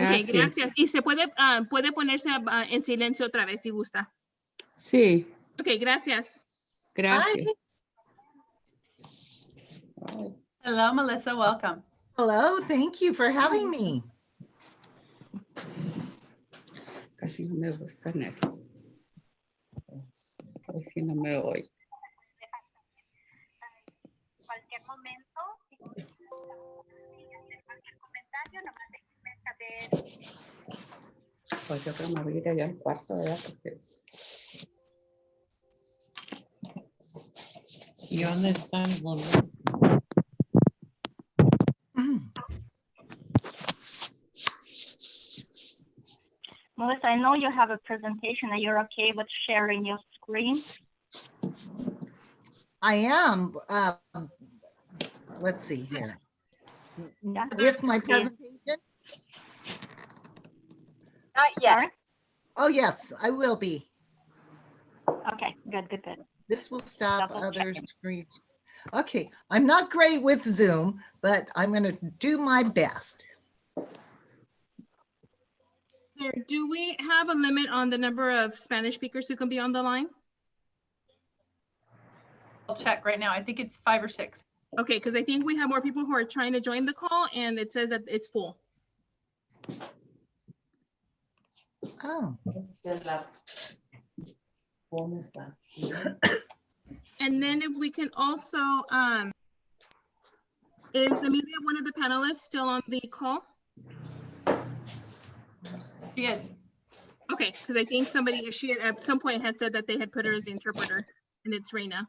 Gracias. Ok, gracias. Y se puede, puede ponerse en silencio otra vez si gusta. Sí, Ok, gracias. gracias. Hello, Melissa, welcome. Hello, thank you for having me. Casi no me gustan eso. Casi no me oye. Cualquier momento, si hacer cualquier comentario, nomás déjenme saber. Pues yo creo que me voy a ir allá al cuarto, ¿verdad? Porque... ¿Y dónde está el volumen? Melissa, I know you have a presentation. Are you okay with sharing your screen? I am. Let's see here. Yeah. With my presentation? Not yet. Oh, yes, I will be. Okay, good. This will stop Double others. checking. Okay, I'm not great with Zoom, but I'm going to do my best. Do we have a limit on the number of Spanish speakers who can be on the line? I'll check right now. I think it's 5 or 6. Okay, because I think we have more people who are trying to join the call and it says that it's full. Oh. And then if we can also, is Amelia one of the panelists still on the call? She is. Okay, because I think somebody, she at some point had said that they had put her as the interpreter, and it's Reina.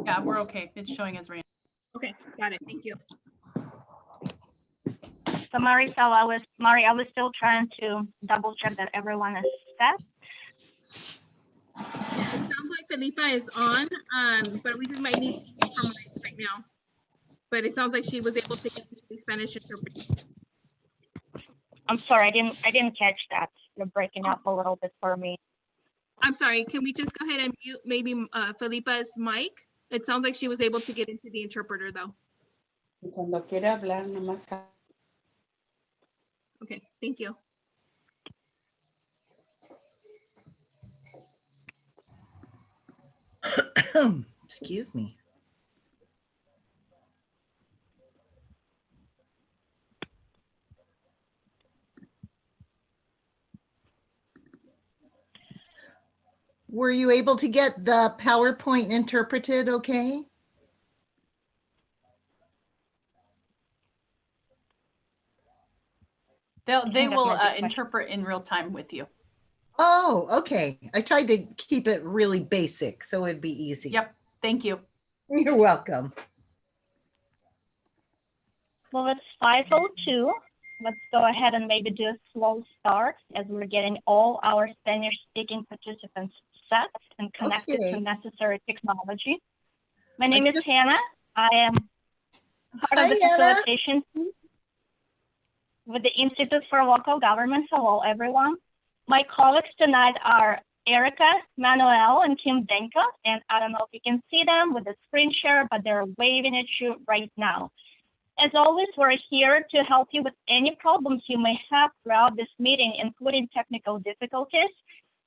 Yeah, we're okay. It's showing as rain. Okay, got it. Thank you. So Mari, I was still trying to double check that everyone is set. It sounds like Felipa is on, but we just might need to confirm right now. But it sounds like she was able to get the Spanish interpreter. I'm sorry, I didn't catch that. You're breaking up a little bit for me. I'm sorry, can we just go ahead and mute maybe Felipa's mic? It sounds like she was able to get into the interpreter though. Cuando quiera hablar, nomás. Okay, thank you. Excuse me. Were you able to get the PowerPoint interpreted okay? They will interpret in real time with you. Oh, okay. I tried to keep it really basic so it'd be easy. Yep. Thank you. You're welcome. Well, it's 5:02. Let's go ahead and maybe do a slow start as we're getting all our Spanish-speaking participants set and connected to necessary technology. My name is Hannah. I am part of the facilitation team with the Institute for Local Government. Hello, everyone. My colleagues tonight are Erica, Manuel, and Kim Denka, and I don't know if you can see them with the screen share, but they're waving at you right now. As always, we're here to help you with any problems you may have throughout this meeting, including technical difficulties.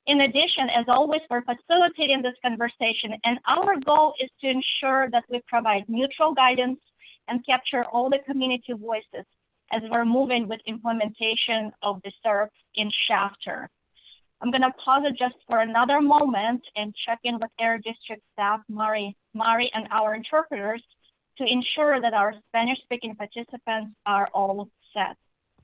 In addition, as always, we're facilitating this conversation, and our goal is to ensure that we provide neutral guidance and capture all the community voices as we're moving with implementation of the SERP in Chapter. I'm going to pause it just for another moment and check in with Air District staff, Mari, and our interpreters to ensure that our Spanish-speaking participants are all set.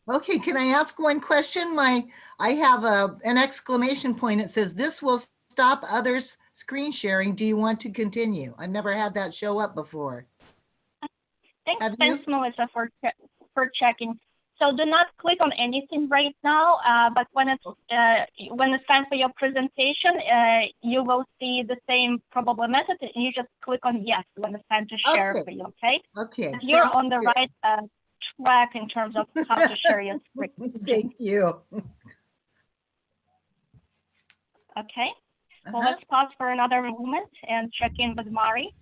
Okay, can I ask one question? I have an exclamation point. It says, "This will stop others screen sharing. Do you want to continue?" I've never had that show up before. Thanks, Melissa, for checking. So do not click on anything right now, but when it's time for your presentation, you will see the same probably message, and you just click on yes when it's time to share for you, okay? Okay. But you're on the right track in terms of how to share your screen. Thank you. Okay, well, Uh-huh. let's pause for another moment and check in with Mari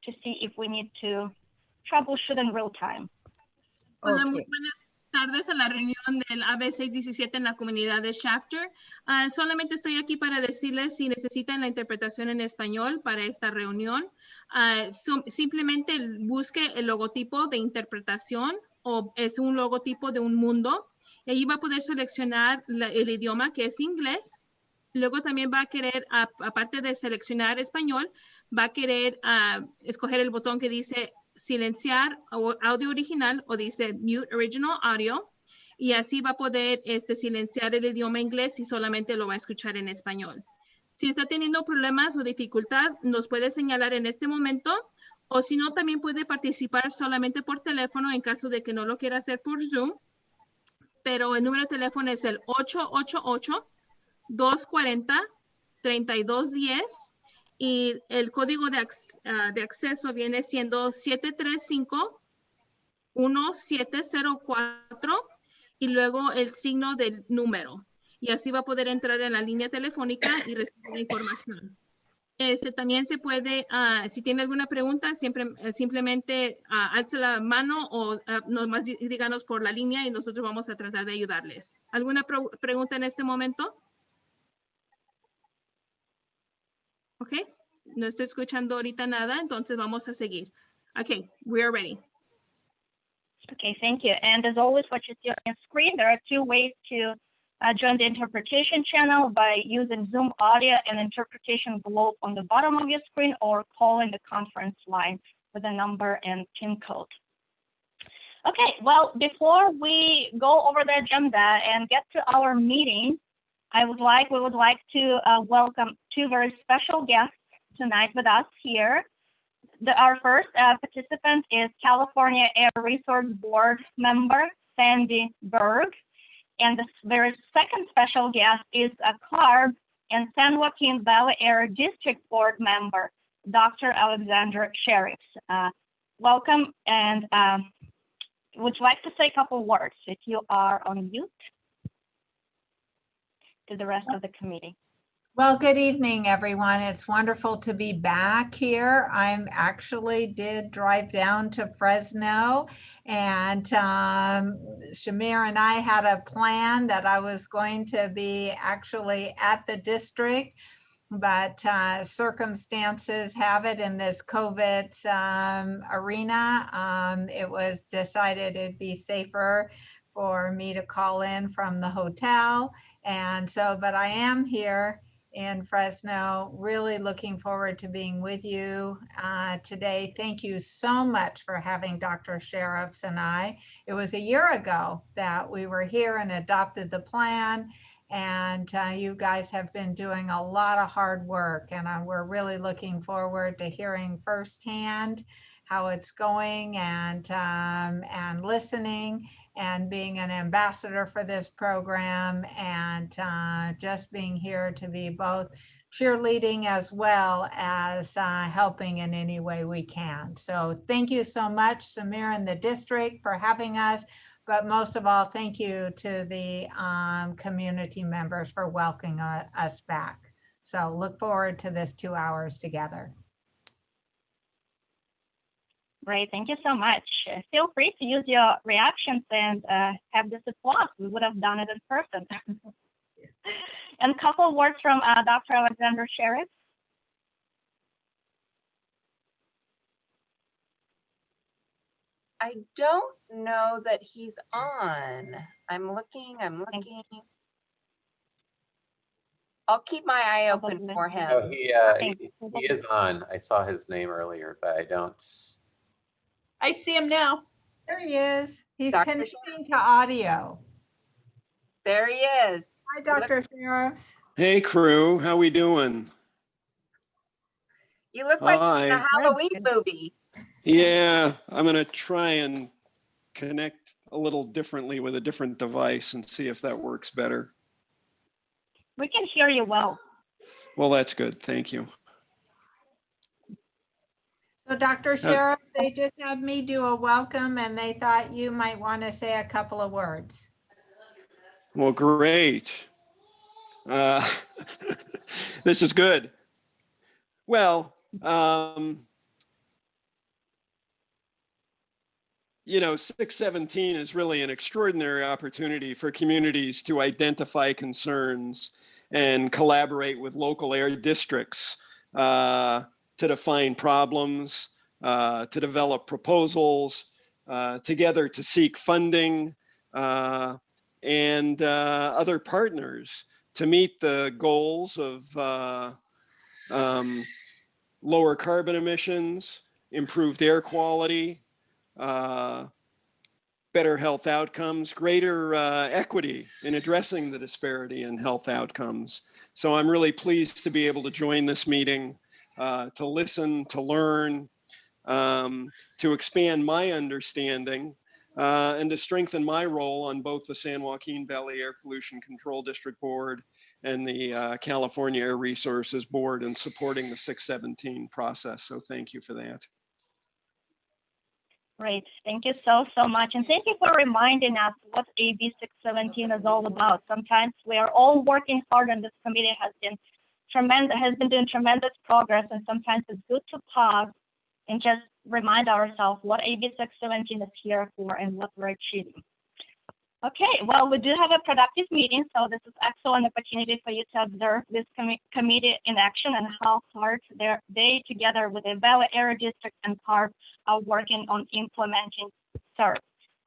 to see if we need to troubleshoot in real time. Hola, muy Okay. buenas tardes a la reunión del AB617 en la comunidad de Shafter. Solamente estoy aquí para decirles si necesitan la interpretación en español para esta reunión. Simplemente busque el logotipo de interpretación o es un logotipo de un mundo. Y ahí va a poder seleccionar el idioma que es inglés. Luego también va a querer, aparte de seleccionar español, va a querer escoger el botón que dice silenciar audio original o dice mute original audio y así va a poder silenciar el idioma inglés y solamente lo va a escuchar en español. Si está teniendo problemas o dificultad, nos puede señalar en este momento o si no, también puede participar solamente por teléfono en caso de que no lo quiera hacer por Zoom. Pero el número de teléfono es el 888-240-3210 y el código de acceso viene siendo 735-1704 y luego el signo del número. Y así va a poder entrar en la línea telefónica y recibir la información. También se puede, si tiene alguna pregunta, simplemente alce la mano o nomás díganos por la línea y nosotros vamos a tratar de ayudarles. ¿Alguna pregunta en este momento? Ok, no estoy escuchando ahorita nada, entonces vamos a seguir. Ok, we are ready. Okay, thank you. And as always, what you see on your screen, there are two ways to join the interpretation channel by using Zoom audio and interpretation globe on the bottom of your screen or calling the conference line with a number and PIN code. Okay, well, before we go over the agenda and get to our meeting, we would like to welcome two very special guests tonight with us here. Our first participant is California Air Resource Board member, Sandy Berg. And the very second special guest is a CARB and San Joaquin Valley Air District Board member, Dr. Alexander Sheriffs. Welcome, and would you like to say a couple words if you are on mute to the rest of the committee? Well, good evening, everyone. It's wonderful to be back here. I'm actually did drive down to Fresno, and Shamir and I had a plan that I was going to be actually at the district, but circumstances have it in this COVID arena. It was decided it'd be safer for me to call in from the hotel. And so, but I am here in Fresno, really looking forward to being with you today. Thank you so much for having Dr. Sheriffs and I. It was a year ago that we were here and adopted the plan, and you guys have been doing a lot of hard work, and we're really looking forward to hearing firsthand how it's going and listening and being an ambassador for this program, and just being here to be both cheerleading as well as helping in any way we can. So thank you so much, Samir and the district, for having us. But most of all, thank you to the community members for welcoming us back. So look forward to this 2 hours together. Great, thank you so much. Feel free to use your reactions and have this applause. We would have done it in person. And a couple of words from Dr. Alexander Sheriff. I don't know that he's on. I'm looking. I'll keep my eye open for him. Oh, he is on. I saw his name earlier, but I don't. I see him now. There he is. He's Dr. connecting to audio. There he is. Hi, Dr. Sheriffs. Hey crew, how we doing? You look like Hi. a Halloween movie. Yeah, I'm gonna try and connect a little differently with a different device and see if that works better. We can hear you well. Well, that's good, thank you. So Dr. Sheriff, they just had me do a welcome and they thought you might want to say a couple of words. Well, great. This is good. Well, you know, 617 is really an extraordinary opportunity for communities to identify concerns and collaborate with local air districts to define problems, to develop proposals, together to seek funding and other partners to meet the goals of lower carbon emissions, improved air quality, better health outcomes, greater equity in addressing the disparity in health outcomes. So I'm really pleased to be able to join this meeting, to listen, to learn, to expand my understanding, and to strengthen my role on both the San Joaquin Valley Air Pollution Control District Board and the California Air Resources Board in supporting the 617 process. So thank you for that. Great. Thank you so much. And thank you for reminding us what AB 617 is all about. Sometimes we are all working hard and this committee has been doing tremendous progress, and sometimes it's good to pause and just remind ourselves what AB 617 is here for and what we're achieving. Okay, well, we do have a productive meeting, so this is excellent opportunity for you to observe this committee in action and how hard they together with the Valley Air District and CARB are working on implementing SERP.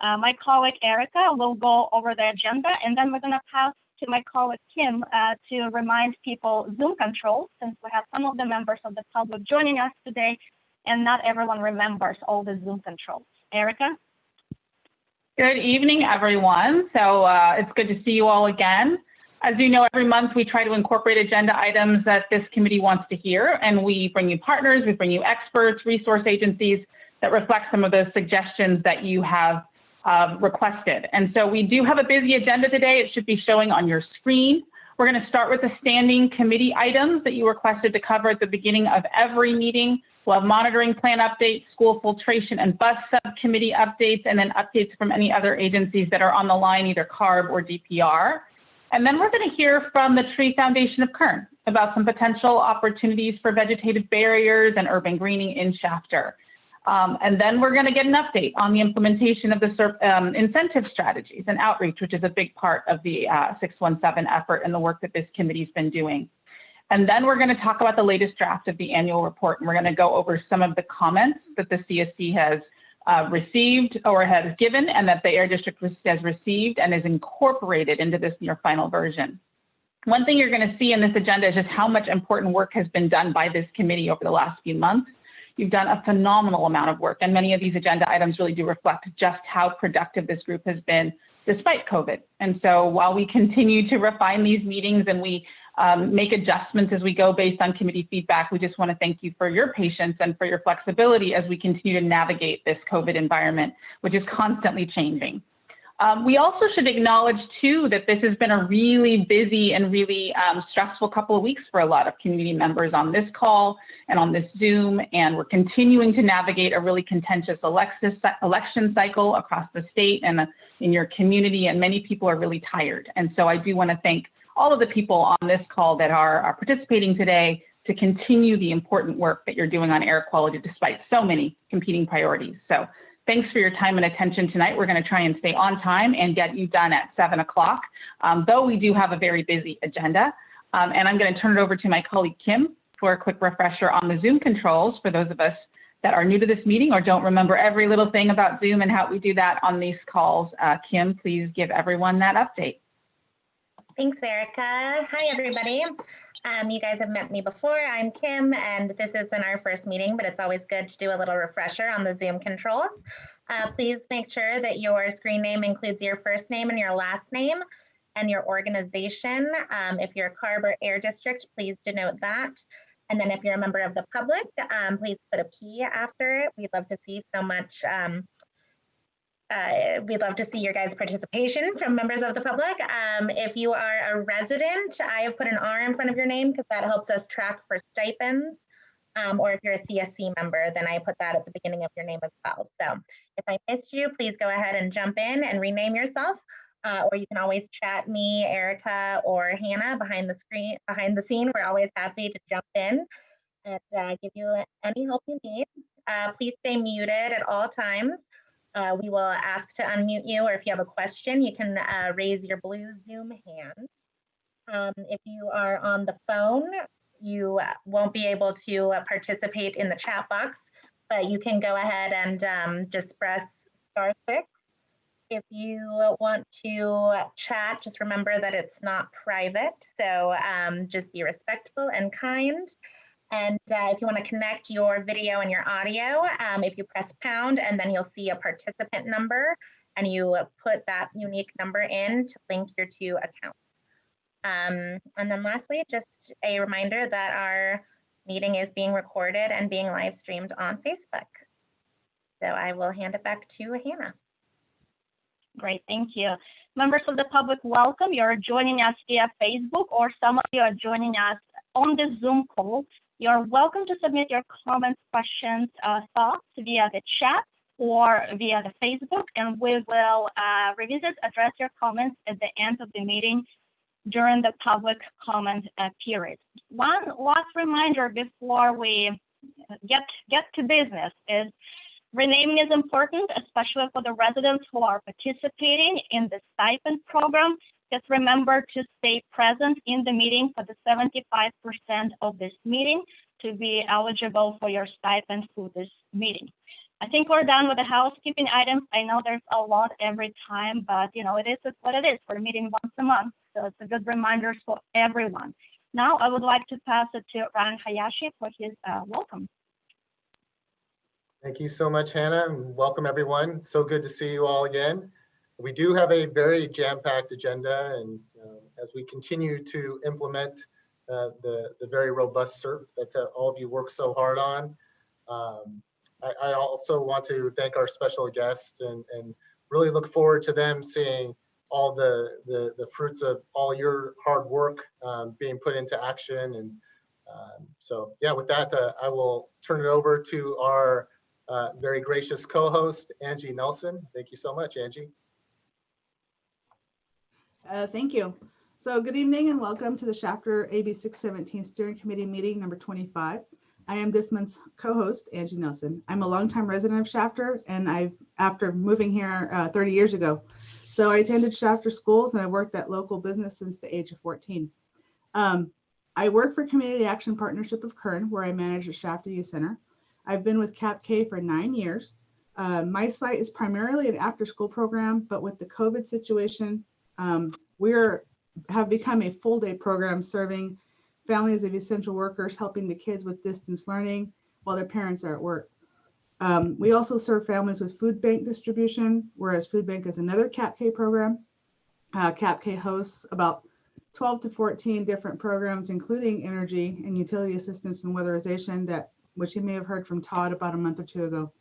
My colleague Erica will go over the agenda, and then we're going to pass to my colleague Kim to remind people Zoom controls, since we have some of the members of the public joining us today, and not everyone remembers all the Zoom controls. Erica? Good evening, everyone. So it's good to see you all again. As you know, every month we try to incorporate agenda items that this committee wants to hear, and we bring you partners, we bring you experts, resource agencies that reflect some of those suggestions that you have requested. And so we do have a busy agenda today. It should be showing on your screen. We're going to start with the standing committee items that you requested to cover at the beginning of every meeting. We'll have monitoring plan updates, school filtration and bus subcommittee updates, and then updates from any other agencies that are on the line, either CARB or DPR. And then we're going to hear from the Tree Foundation of Kern about some potential opportunities for vegetative barriers and urban greening in Shafter. And then we're going to get an update on the implementation of the SERP incentive strategies and outreach, which is a big part of the 617 effort and the work that this committee's been doing. And then we're going to talk about the latest draft of the annual report, and we're going to go over some of the comments that the CSC has received or has given, and that the Air District has received and is incorporated into this near final version. One thing you're going to see in this agenda is just how much important work has been done by this committee over the last few months. You've done a phenomenal amount of work, and many of these agenda items really do reflect just how productive this group has been despite COVID. And so while we continue to refine these meetings and we make adjustments as we go based on committee feedback, we just want to thank you for your patience and for your flexibility as we continue to navigate this COVID environment, which is constantly changing. We also should acknowledge too that this has been a really busy and really stressful couple of weeks for a lot of community members on this call and on this Zoom, and we're continuing to navigate a really contentious election cycle across the state and in your community, and many people are really tired. And so I do want to thank all of the people on this call that are participating today to continue the important work that you're doing on air quality despite so many competing priorities. So thanks for your time and attention tonight. We're going to try and stay on time and get you done at 7 o'clock, though we do have a very busy agenda. And I'm going to turn it over to my colleague Kim for a quick refresher on the Zoom controls for those of us that are new to this meeting or don't remember every little thing about Zoom and how we do that on these calls. Kim, please give everyone that update. Thanks, Erica. Hi, everybody. You guys have met me before. I'm Kim, and this isn't our first meeting, but it's always good to do a little refresher on the Zoom controls. Please make sure that your screen name includes your first name and your last name and your organization. If you're a CARB or Air District, please denote that. And then if you're a member of the public, please put a P after it. We'd love to see so much. We'd love to see your guys' participation from members of the public. If you are a resident, I have put an R in front of your name because that helps us track for stipends. Or if you're a CSC member, then I put that at the beginning of your name as well. So if I missed you, please go ahead and jump in and rename yourself. or you can always chat me, Erica, or Hannah behind the scene. We're always happy to jump in and give you any help you need. Please stay muted at all times. We will ask to unmute you, or if you have a question, you can raise your blue Zoom hand. If you are on the phone, you won't be able to participate in the chat box, but you can go ahead and just press *6. If you want to chat, just remember that it's not private, so just be respectful and kind. And if you want to connect your video and your audio, if you press pound, and then you'll see a participant number, and you put that unique number in to link your two accounts. And then lastly, just a reminder that our meeting is being recorded and being live streamed on Facebook. So I will hand it back to Hannah. Great, thank you. Members of the public, welcome. You're joining us via Facebook, or some of you are joining us on the Zoom call. You're welcome to submit your comments, questions, thoughts via the chat or via the Facebook, and we will address your comments at the end of the meeting during the public comment period. One last reminder before we get to business is renaming is important, especially for the residents who are participating in the stipend program. Just remember to stay present in the meeting for the 75% of this meeting to be eligible for your stipend for this meeting. I think we're done with the housekeeping items. I know there's a lot every time, but you know, it is what it is. We're meeting once a month, so it's a good reminder for everyone. Now I would like to pass it to Ryan Hayashi for his welcome. Thank you so much, Hannah, and welcome everyone. So good to see you all again. We do have a very jam-packed agenda, and as we continue to implement the very robust SERP that all of you work so hard on, I also want to thank our special guests and really look forward to them seeing all the fruits of all your hard work being put into action. And so, yeah, with that, I will turn it over to our very gracious co-host, Angie Nelson. Thank you so much, Angie. Thank you. So good evening and welcome to the Chapter AB 617 Steering Committee meeting number 25. I am this month's co-host, Angie Nelson. I'm a longtime resident of Chapter, and after moving here 30 years ago. So I attended Chapter schools and I worked at local business since the age of 14. I work for Community Action Partnership of Kern, where I manage a Shafter Youth Center. I've been with CAP-K for 9 years. My site is primarily an after-school program, but with the COVID situation, we have become a full-day program serving families of essential workers, helping the kids with distance learning while their parents are at work. We also serve families with food bank distribution, whereas food bank is another CAP-K program. CAP-K hosts about 12 to 14 different programs, including energy and utility assistance and weatherization, which you may have heard from Todd about a month or two ago.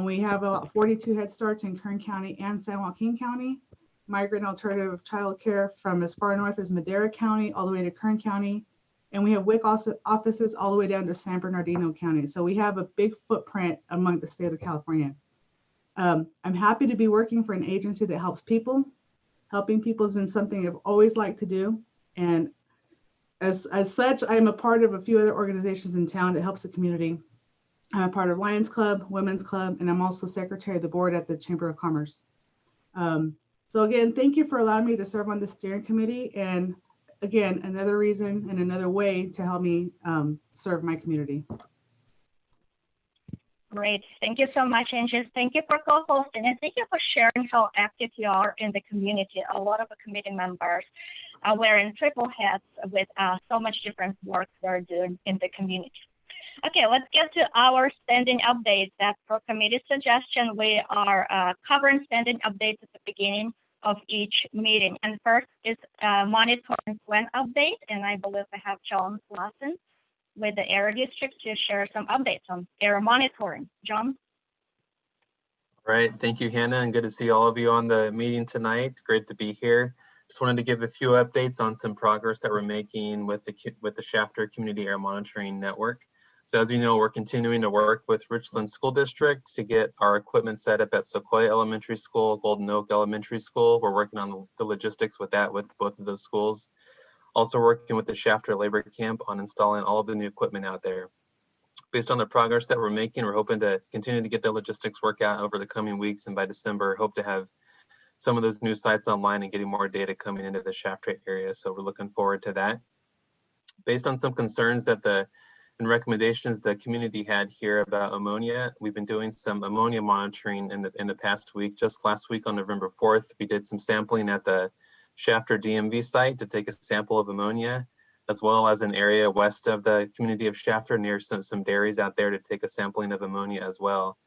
We have about 42 Head Starts in Kern County and San Joaquin County. Migrant alternative child care from as far north as Madera County all the way to Kern County. And we have WIC offices all the way down to San Bernardino County. So we have a big footprint among the state of California. I'm happy to be working for an agency that helps people. Helping people has been something I've always liked to do. And as such, I am a part of a few other organizations in town that helps the community. I'm a part of Lions Club, Women's Club, and I'm also secretary of the board at the Chamber of Commerce. So again, thank you for allowing me to serve on the steering committee. And again, another reason and another way to help me serve my community. Great. Thank you so much, Angie. Thank you for co-hosting, and thank you for sharing how active you are in the community. A lot of the committee members are wearing triple hats with so much different work they're doing in the community. Okay, let's get to our standing updates. That per committee suggestion, we are covering standing updates at the beginning of each meeting. And first is monitoring plan update, and I believe I have John Lawson with the Area District to share some updates on air monitoring. John? All right, thank you, Hannah, and good to see all of you on the meeting tonight. Great to be here. Just wanted to give a few updates on some progress that we're making with the Shafter Community Air Monitoring Network. So as you know, we're continuing to work with Richland School District to get our equipment set up at Sequoia Elementary School, Golden Oak Elementary School. We're working on the logistics with that with both of those schools. Also working with the Shafter Labor Camp on installing all of the new equipment out there. Based on the progress that we're making, we're hoping to continue to get the logistics work out over the coming weeks, and by December, hope to have some of those new sites online and getting more data coming into the Shafter area. So we're looking forward to that. Based on some concerns that and recommendations the community had here about ammonia, we've been doing some ammonia monitoring in the past week. Just last week on November 4th, we did some sampling at the Shafter DMV site to take a sample of ammonia, as well as an area west of the community of Shafter near some dairies out there to take a sampling of ammonia as well.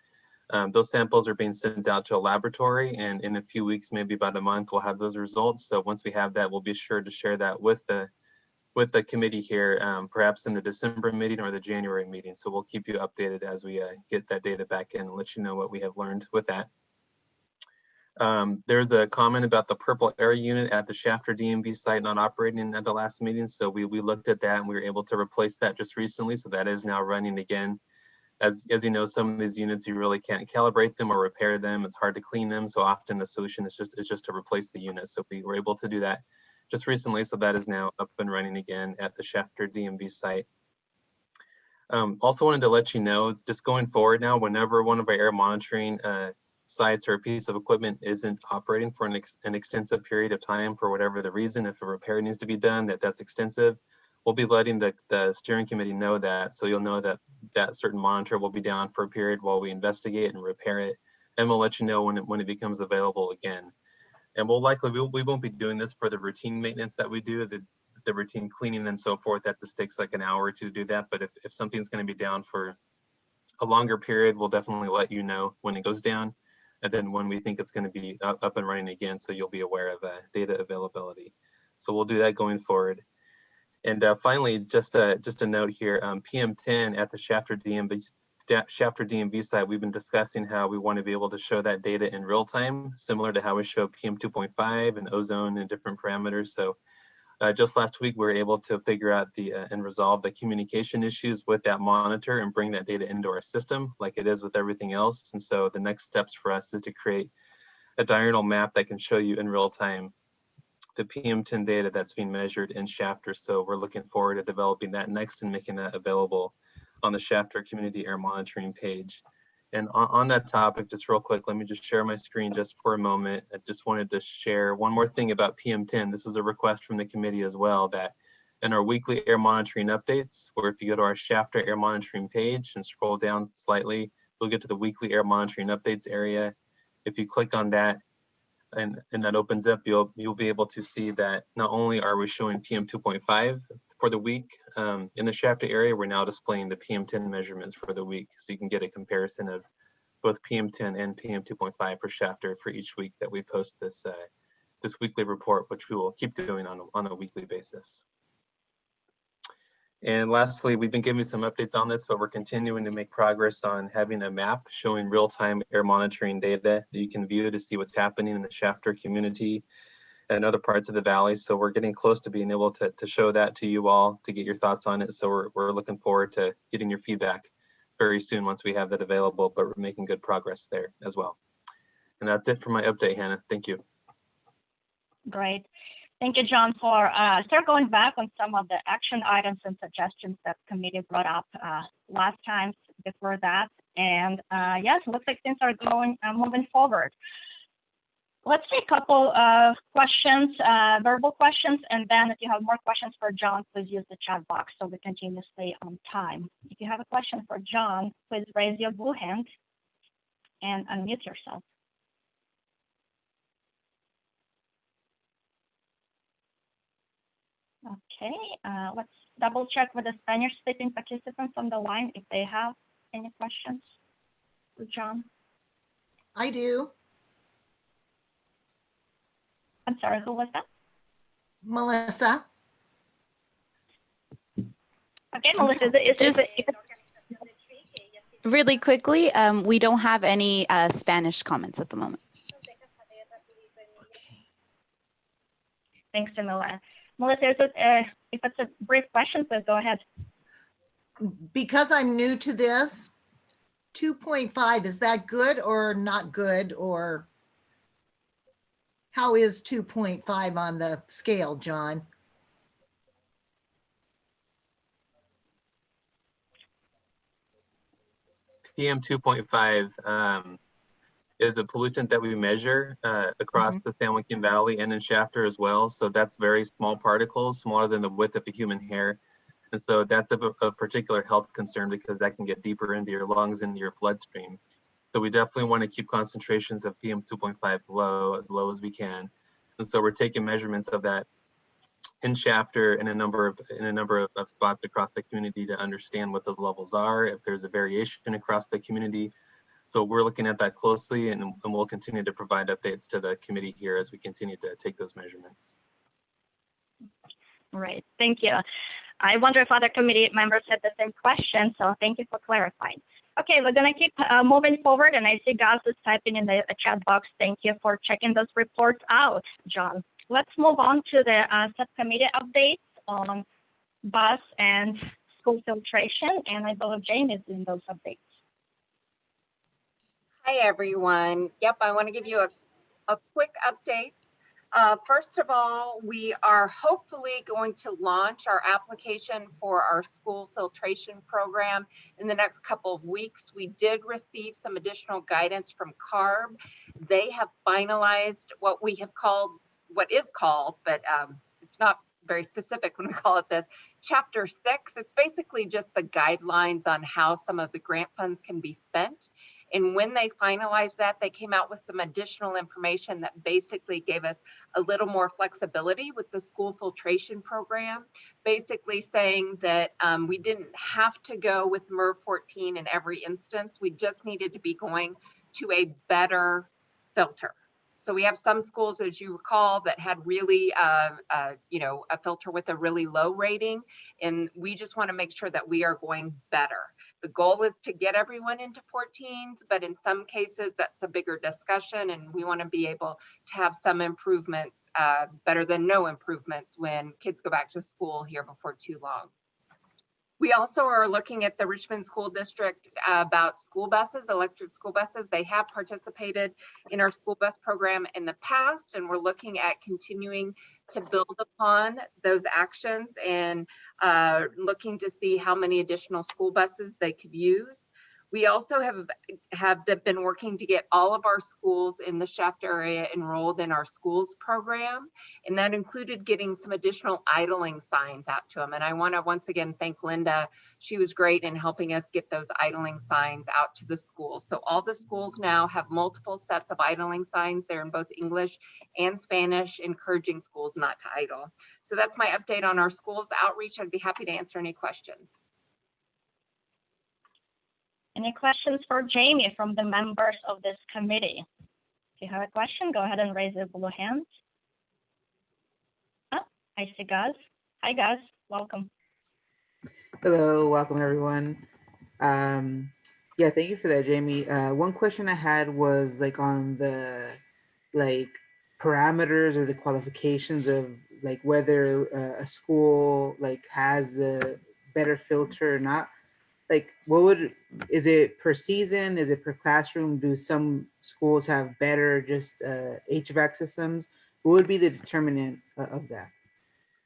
Those samples are being sent out to a laboratory, and in a few weeks, maybe about a month, we'll have those results. So once we have that, we'll be sure to share that with the committee here, perhaps in the December meeting or the January meeting. So we'll keep you updated as we get that data back in and let you know what we have learned with that. There's a comment about the purple air unit at the Shafter DMV site not operating at the last meeting. So we looked at that and we were able to replace that just recently. So that is now running again. As you know, some of these units, you really can't calibrate them or repair them. It's hard to clean them. So often the solution is just to replace the unit. So we were able to do that just recently. So that is now up and running again at the Shafter DMV site. Also wanted to let you know, just going forward now, whenever one of our air monitoring sites or a piece of equipment isn't operating for an extensive period of time for whatever the reason, if a repair needs to be done that's extensive, we'll be letting the steering committee know that. So you'll know that that certain monitor will be down for a period while we investigate and repair it. And we'll let you know when it becomes available again. And we won't be doing this for the routine maintenance that we do, the routine cleaning and so forth. That just takes like an hour or two to do that. But if something's going to be down for a longer period, we'll definitely let you know when it goes down. And then when we think it's going to be up and running again, so you'll be aware of data availability. So we'll do that going forward. And finally, just a note here, PM10 at the Shafter DMV site, we've been discussing how we want to be able to show that data in real time, similar to how we show PM 2.5 and ozone and different parameters. So just last week, we were able to figure out and resolve the communication issues with that monitor and bring that data into our system like it is with everything else. And so the next steps for us is to create a diurnal map that can show you in real time the PM10 data that's being measured in Shafter. So we're looking forward to developing that next and making that available on the Shafter Community Air Monitoring page. And on that topic, just real quick, let me just share my screen just for a moment. I just wanted to share one more thing about PM10. This was a request from the committee as well, that in our weekly air monitoring updates, or if you go to our Shafter Air Monitoring page and scroll down slightly, you'll get to the weekly air monitoring updates area. If you click on that, and that opens up, you'll be able to see that not only are we showing PM 2.5 for the week in the Shafter area, we're now displaying the PM10 measurements for the week. So you can get a comparison of both PM10 and PM 2.5 for Shafter for each week that we post this weekly report, which we will keep doing on a weekly basis. And lastly, we've been giving some updates on this, but we're continuing to make progress on having a map showing real-time air monitoring data that you can view to see what's happening in the Shafter community and other parts of the valley. So we're getting close to being able to show that to you all, to get your thoughts on it. So we're looking forward to getting your feedback very soon once we have that available, but we're making good progress there as well. And that's it for my update, Hannah. Thank you. Great. Thank you, John, for start going back on some of the action items and suggestions that committee brought up last time before that. And yes, it looks like things are moving forward. Let's take a couple of questions, verbal questions, and then if you have more questions for John, please use the chat box so we continue to stay on time. If you have a question for John, please raise your blue hand and unmute yourself. Okay, let's double check with the Spanish-speaking participants on the line if they have any questions for John. I do. I'm sorry, who was that? Melissa. Okay, Melissa, really quickly, we don't have any Spanish comments at the moment. Thanks, Jamila. Melissa, if it's a brief question, please go ahead. because I'm new to this, 2.5, is that good or not good? Or how is 2.5 on the scale, John? PM 2.5 is a pollutant that we measure across the San Joaquin Valley and in Shafter as well. So that's very small particles, smaller than the width of a human hair. And so that's a particular health concern because that can get deeper into your lungs and your bloodstream. So we definitely want to keep concentrations of PM 2.5 low as we can. And so we're taking measurements of that in Shafter in a number of spots across the community to understand what those levels are, if there's a variation across the community. So we're looking at that closely, and we'll continue to provide updates to the committee here as we continue to take those measurements. Right, thank you. I wonder if other committee members had the same question, so thank you for clarifying. Okay, we're gonna keep moving forward, and I see Gus is typing in the chat box. Thank you for checking those reports out, John. Let's move on to the subcommittee updates on bus and school filtration, and I believe Jane is in those updates. Hi, everyone. Yep, I want to give you a quick update. First of all, we are hopefully going to launch our application for our school filtration program in the next couple of weeks. We did receive some additional guidance from CARB. They have finalized what is called, but it's not very specific when we call it this, Chapter 6. It's basically just the guidelines on how some of the grant funds can be spent. And when they finalized that, they came out with some additional information that basically gave us a little more flexibility with the school filtration program, basically saying that we didn't have to go with MERV 14 in every instance. We just needed to be going to a better filter. So we have some schools, as you recall, that had really, a filter with a really low rating, and we just want to make sure that we are going better. The goal is to get everyone into 14s, but in some cases that's a bigger discussion, and we want to be able to have some improvements, better than no improvements when kids go back to school here before too long. We also are looking at the Richmond School District about school buses, electric school buses. They have participated in our school bus program in the past, and we're looking at continuing to build upon those actions and looking to see how many additional school buses they could use. We also have been working to get all of our schools in the Shafter area enrolled in our schools program, and that included getting some additional idling signs out to them. And I want to once again thank Linda. She was great in helping us get those idling signs out to the schools. So all the schools now have multiple sets of idling signs. They're in both English and Spanish, encouraging schools not to idle. So that's my update on our schools outreach. I'd be happy to answer any questions. Any questions for Jamie from the members of this committee? If you have a question, go ahead and raise your blue hand. Oh, I see Gus. Hi, Gus. Welcome. Hello, welcome everyone. Yeah, thank you for that, Jamie. One question I had was like on the parameters or the qualifications of like whether a school like has a better filter or not. Like is it per season? Is it per classroom? Do some schools have better just HVAC systems? What would be the determinant of that?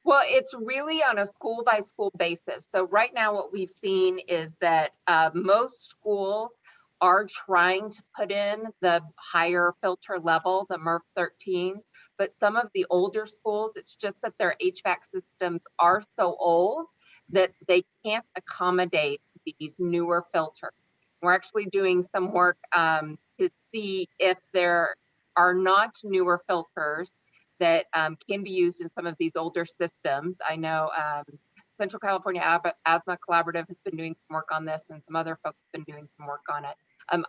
Well, it's really on a school by school basis. So right now what we've seen is that most schools are trying to put in the higher filter level, the MERV 13s, but some of the older schools, it's just that their HVAC systems are so old that they can't accommodate these newer filters. We're actually doing some work to see if there are not newer filters that can be used in some of these older systems. I know Central California Asthma Collaborative has been doing some work on this, and some other folks have been doing some work on it.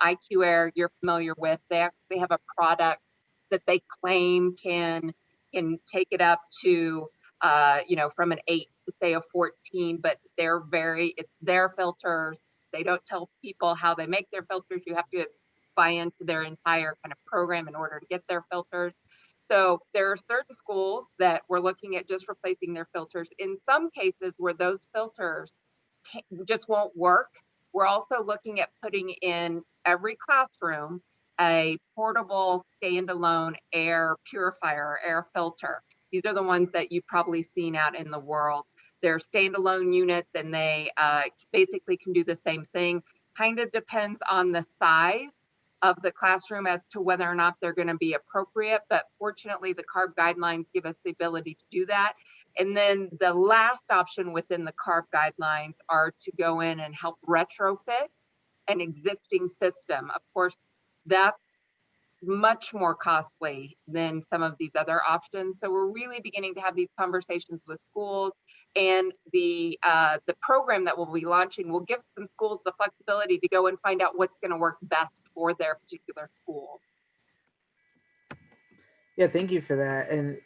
IQ Air, you're familiar with, they actually have a product that they claim can take it up to from an 8 to say a 14, but it's their filters. They don't tell people how they make their filters. You have to buy into their entire kind of program in order to get their filters. So there are certain schools that we're looking at just replacing their filters. In some cases where those filters just won't work. We're also looking at putting in every classroom a portable standalone air purifier or air filter. These are the ones that you've probably seen out in the world. They're standalone units and they basically can do the same thing. Kind of depends on the size of the classroom as to whether or not they're going to be appropriate, but fortunately the CARB guidelines give us the ability to do that. And then the last option within the CARB guidelines are to go in and help retrofit an existing system. Of course, that's much more costly than some of these other options. So we're really beginning to have these conversations with schools, and the program that we'll be launching will give some schools the flexibility to go and find out what's going to work best for their particular school. Yeah, thank you for that. And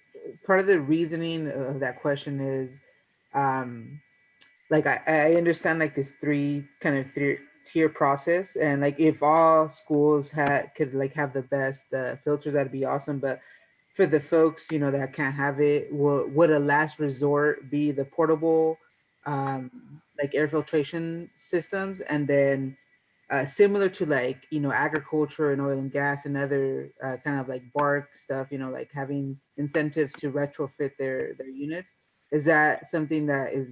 part of the reasoning of that question is, like I understand like this three tier process, and like if all schools could like have the best filters, that'd be awesome. But for the folks, you know, that can't have it, would a last resort be the portable like air filtration systems? And then similar to like, you know, agriculture and oil and gas and other kind of like bark stuff, you know, like having incentives to retrofit their units. Is that something that is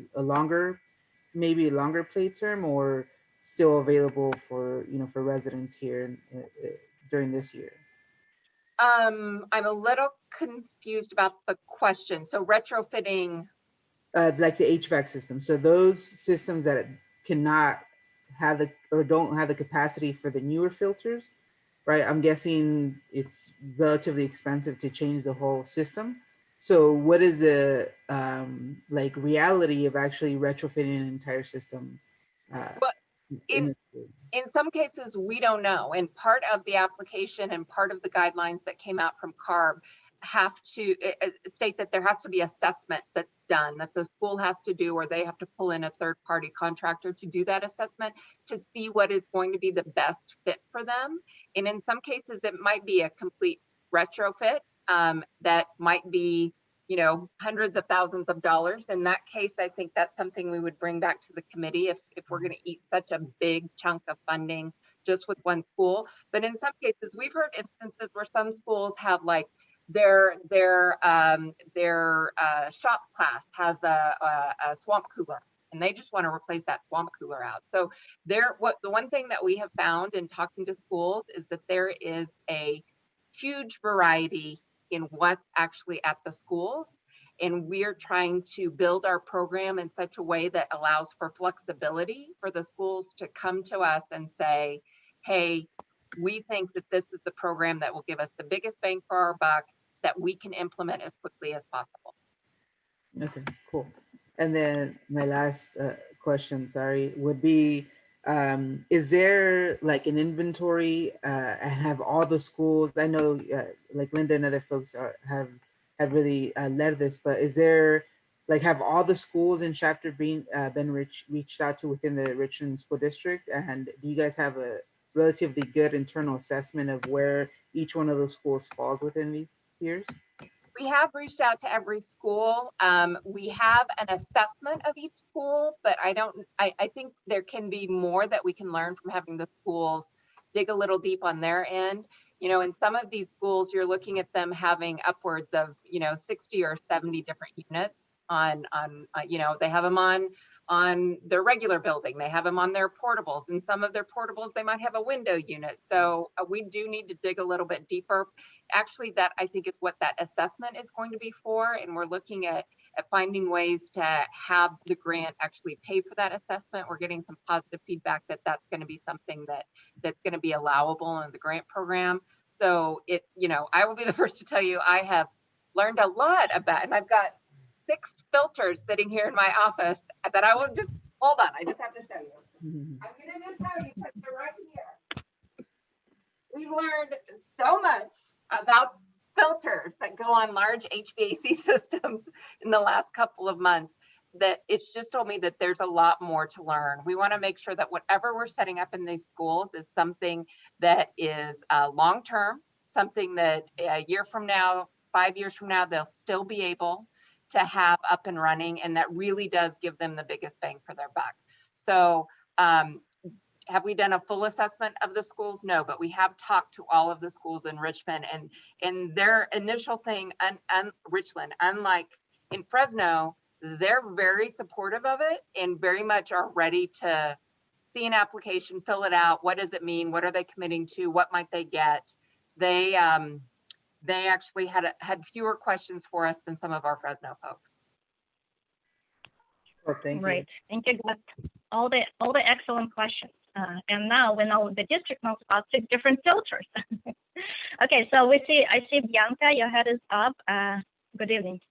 maybe a longer play term, or still available for, you know, for residents here during this year? I'm a little confused about the question. So retrofitting, like the HVAC system. So those systems that cannot have or don't have the capacity for the newer filters, right? I'm guessing it's relatively expensive to change the whole system. So what is the like reality of actually retrofitting an entire system? But in some cases, we don't know. And part of the application and part of the guidelines that came out from CARB have to state that there has to be assessment that's done, that the school has to do, or they have to pull in a third-party contractor to do that assessment to see what is going to be the best fit for them. And in some cases, it might be a complete retrofit that might be, you know, hundreds of thousands of dollars. In that case, I think that's something we would bring back to the committee if we're going to eat such a big chunk of funding just with one school. But in some cases, we've heard instances where some schools have like their shop class has a swamp cooler, and they just want to replace that swamp cooler out. So the one thing that we have found in talking to schools is that there is a huge variety in what's actually at the schools. And we're trying to build our program in such a way that allows for flexibility for the schools to come to us and say, hey, we think that this is the program that will give us the biggest bang for our buck, that we can implement as quickly as possible. Okay, cool. And then my last question, sorry, would be, is there like an inventory and have all the schools, I know like Linda and other folks have really led this, but is there like, have all the schools in chapter been reached out to within the Richmond School District? And do you guys have a relatively good internal assessment of where each one of those schools falls within these tiers? We have reached out to every school. We have an assessment of each school, but I think there can be more that we can learn from having the schools dig a little deep on their end. You know, in some of these schools, you're looking at them having upwards of, you know, 60 or 70 different units on you know, they have them on their regular building, they have them on their portables, and some of their portables, they might have a window unit. So we do need to dig a little bit deeper. Actually, that I think is what that assessment is going to be for. And we're looking at finding ways to have the grant actually pay for that assessment. We're getting some positive feedback that that's going to be something that's going to be allowable in the grant program. So you know, I will be the first to tell you, I have learned a lot about, and I've got 6 filters sitting here in my office that I will just, hold on, I just have to show you. I'm going to just show you because they're right here. We've learned so much about filters that go on large HVAC systems in the last couple of months that it's just told me that there's a lot more to learn. We want to make sure that whatever we're setting up in these schools is something that is long-term, something that a year from now, 5 years from now, they'll still be able to have up and running, and that really does give them the biggest bang for their buck. So have we done a full assessment of the schools? No, but we have talked to all of the schools in Richmond, and their initial thing, Richland, unlike in Fresno, they're very supportive of it and very much are ready to see an application, fill it out. What does it mean? What are they committing to? What might they get? They actually had fewer questions for us than some of our Fresno folks. Oh, thank you. Great. Thank you. All the excellent questions. And now we know the district knows about 6 different filters. Okay, so I see Bianca, your head is up. Good evening.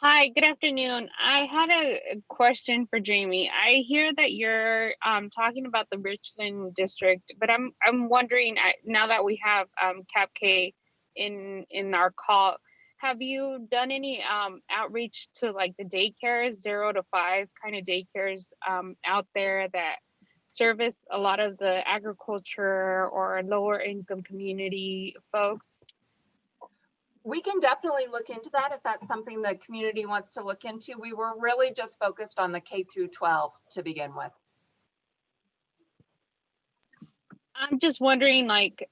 Hi, good afternoon. I had a question for Jamie. I hear that you're talking about the Richland district, but I'm wondering, now that we have CAP-K in our call, have you done any outreach to like the daycares, 0 to 5 kind of daycares out there that service a lot of the agriculture or lower income community folks? We can definitely look into that if that's something the community wants to look into. We were really just focused on the K through 12 to begin with. I'm just wondering, like,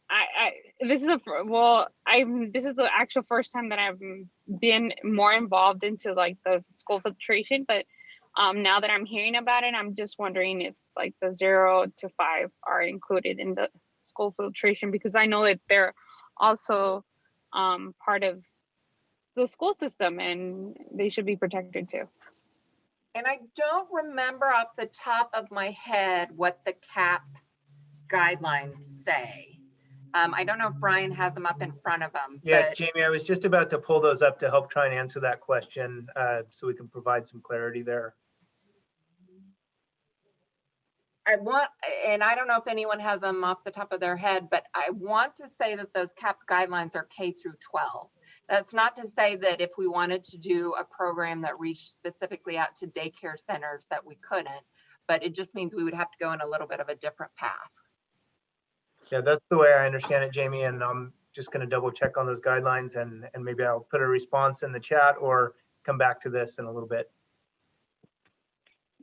this is the actual first time that I've been more involved into like the school filtration, but now that I'm hearing about it, I'm just wondering if like the 0 to 5 are included in the school filtration, because I know that they're also part of the school system and they should be protected too. And I don't remember off the top of my head what the CAP guidelines say. I don't know if Brian has them up in front of him. Yeah, but Jamie, I was just about to pull those up to help try and answer that question so we can provide some clarity there. And I don't know if anyone has them off the top of their head, but I want to say that those CAP guidelines are K through 12. That's not to say that if we wanted to do a program that reached specifically out to daycare centers that we couldn't, but it just means we would have to go in a little bit of a different path. Yeah, that's the way I understand it, Jamie, and I'm just going to double check on those guidelines and maybe I'll put a response in the chat or come back to this in a little bit.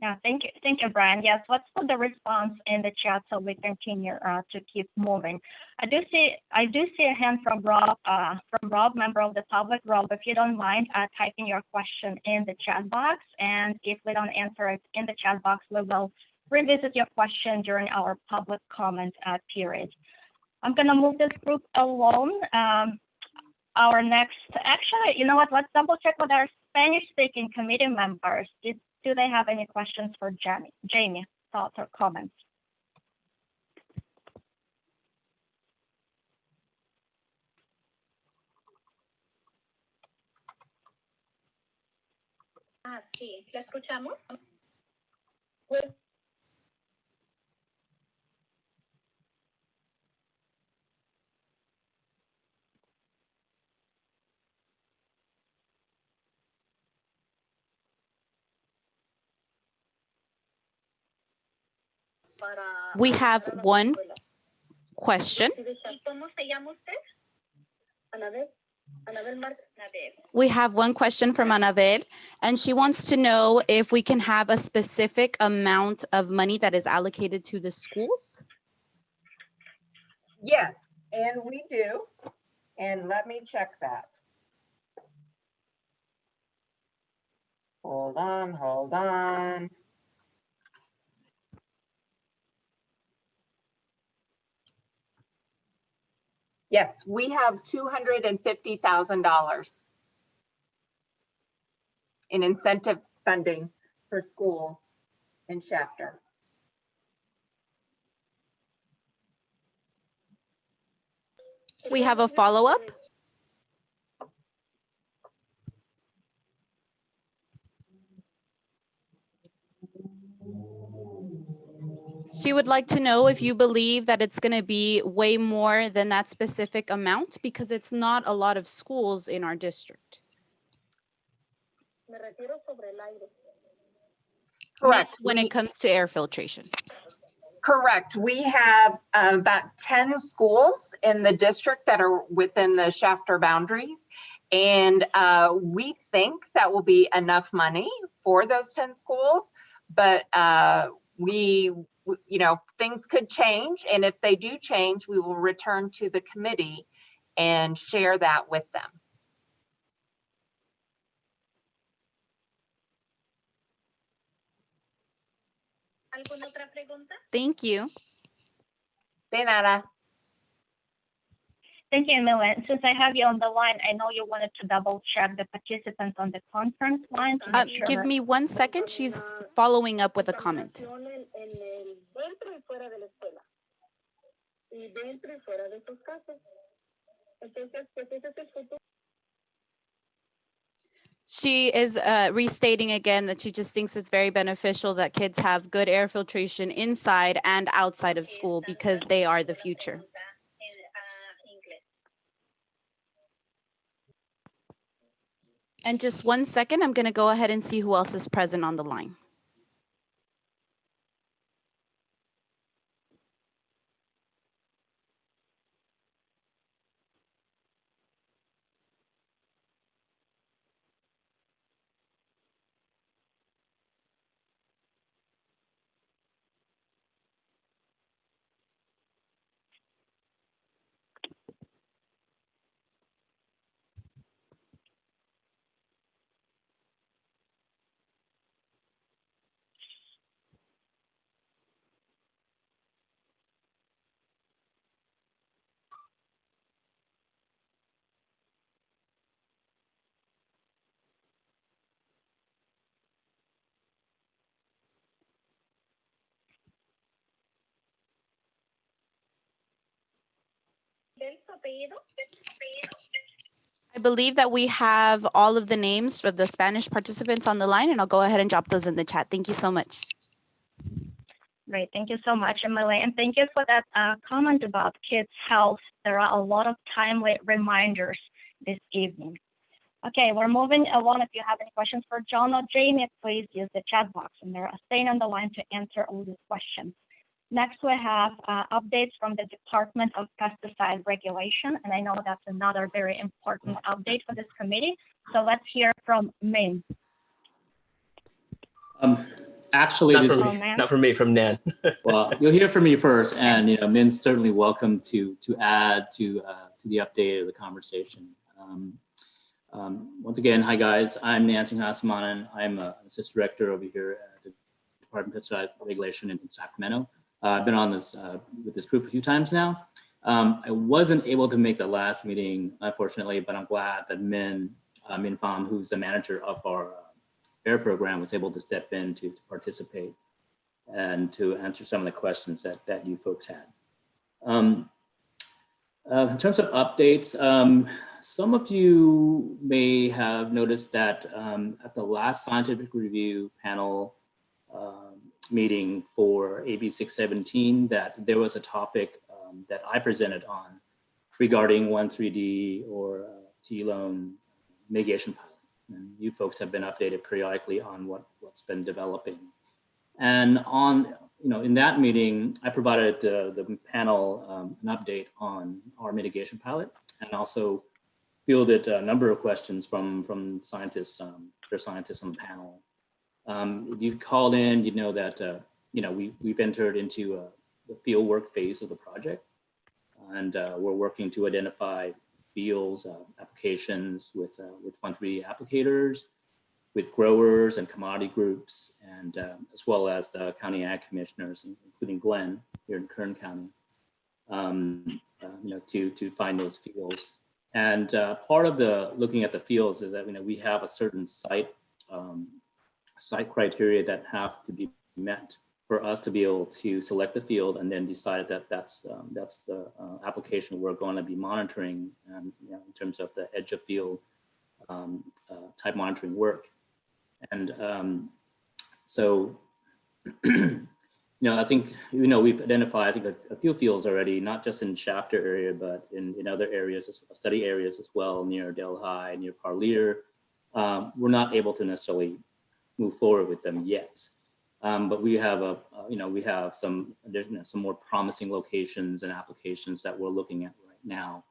Yeah, thank you, Brian. Yes, let's put the response in the chat so we continue to keep moving. I do see a hand from Rob, member of the public. Rob, if you don't mind typing your question in the chat box, and if we don't answer it in the chat box, we will revisit your question during our public comment period. I'm gonna move this group along. Our next, actually, you know what? Let's double check with our Spanish-speaking committee members. Do they have any questions for Jamie? Thoughts or comments? Sí, ¿la escuchamos? We have one question. We have one question from Anabel, and she wants to know if we can have a specific amount of money that is allocated to the schools. Yes, and we do. And let me check that. Hold on. Yes, we have $250,000 in incentive funding for schools in Shafter. We have a follow-up. She would like to know if you believe that it's going to be way more than that specific amount, because it's not a lot of schools in our district. Correct. When it comes to air filtration. Correct. We have about 10 schools in the district that are within the Shafter boundaries. And we think that will be enough money for those 10 schools, but things could change. And if they do change, we will return to the committee and share that with them. Thank you. De nada. Thank you, Millie. Since I have you on the line, I know you wanted to double check the participants on the conference line. To make sure Give that- me 1 second. She's following up with a comment. She is restating again that she just thinks it's very beneficial that kids have good air filtration inside and outside of school because they are the future. And just 1 second, I'm going to go ahead and see who else is present on the line. I believe that we have all of the names of the Spanish participants on the line, and I'll go ahead and drop those in the chat. Thank you so much. Great, thank you so much, Emily, and thank you for that comment about kids' health. There are a lot of timely reminders this evening. Okay, we're moving along. If you have any questions for John or Jamie, please use the chat box, and they're staying on the line to answer all these questions. Next, we have updates from the Department of Pesticide Regulation, and I know that's another very important update for this committee. So let's hear from Min. Actually, not from me, from Nan. Well, you'll hear from me first, and Min's certainly welcome to add to the update of the conversation. Once again, hi guys, I'm Nancy Hasamanen. I'm an assistant director over here at the Department of Pesticide Regulation in Sacramento. I've been on this with this group a few times now. I wasn't able to make the last meeting, unfortunately, but I'm glad that Min Pham, who's the manager of our air program, was able to step in to participate and to answer some of the questions that you folks had. In terms of updates, some of you may have noticed that at the last scientific review panel meeting for AB 617, that there was a topic that I presented on regarding 1,3-D or T-loan mitigation pilot. And you folks have been updated periodically on what's been developing. And on, in that meeting, I provided the panel an update on our mitigation pilot, and also fielded a number of questions from scientists, scientists on the panel. If you've called in, you know that we've entered into the field work phase of the project, and we're working to identify fields, applications with 1,3-D applicators, with growers and commodity groups, and as well as the county ag commissioners, including Glenn here in Kern County, to find those fields. And part of the looking at the fields is that we have a certain site criteria that have to be met for us to be able to select the field and then decide that that's the application we're going to be monitoring in terms of the edge of field type monitoring work. And so, I think, we've identified, I think, a few fields already, not just in Shafter area, but in other areas, study areas as well, near Delhi, near Parlier. We're not able to necessarily move forward with them yet. But we have we have some more promising locations and applications that we're looking at right now,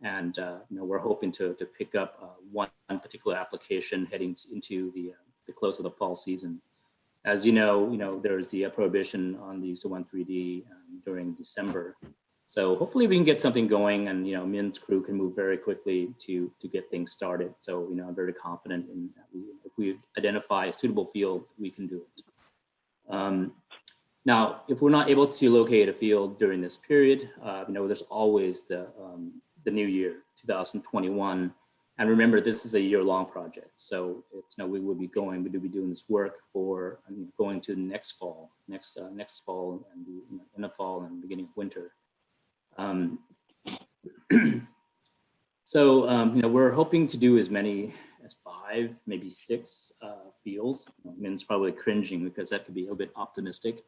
and we're hoping to pick up one particular application heading into the the close of the fall season. As you know, there's the prohibition on the use of 1,3-D during December. So hopefully we can get something going, and Min's crew can move very quickly to get things started. So I'm very confident in that if we identify a suitable field, we can do it. Now, if we're not able to locate a field during this period, there's always the new year, 2021. And remember, this is a year-long project. So it's, we would be doing this work for going to next fall, next fall, and in the fall and beginning of winter. So we're hoping to do as many as 5, maybe 6 fields. Min's probably cringing because that could be a little bit optimistic,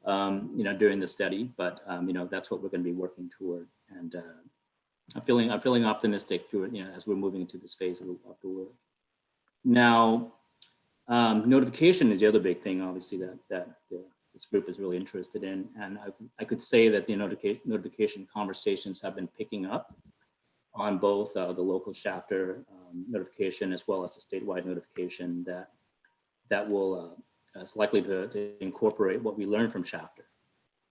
during the study. But that's what we're going to be working toward. And I'm feeling optimistic through it, as we're moving into this phase of the work. Now, notification is the other big thing, obviously, that this group is really interested in. And I could say that the notification conversations have been picking up on both the local chapter notification as well as the statewide notification that will is likely to incorporate what we learned from chapter.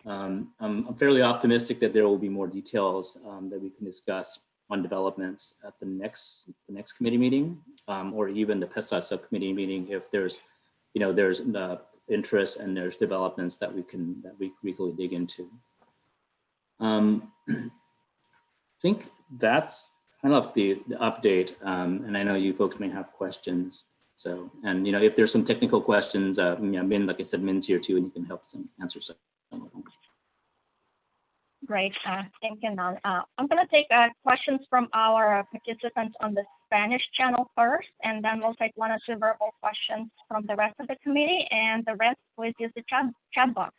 I'm fairly optimistic that there will be more details that we can discuss on developments at the next committee meeting, or even the pesticide subcommittee meeting if there's interest and there's developments that we really dig into. I think that's kind of the update, and I know you folks may have questions. So, and if there's some technical questions, Min, like I said, Min's here too, and you can help answer some of them. Great, thank you, Nan. I'm going to take questions from our participants on the Spanish channel first, and then we'll take 1 or 2 verbal questions from the rest of the committee, and the rest will use the chat box.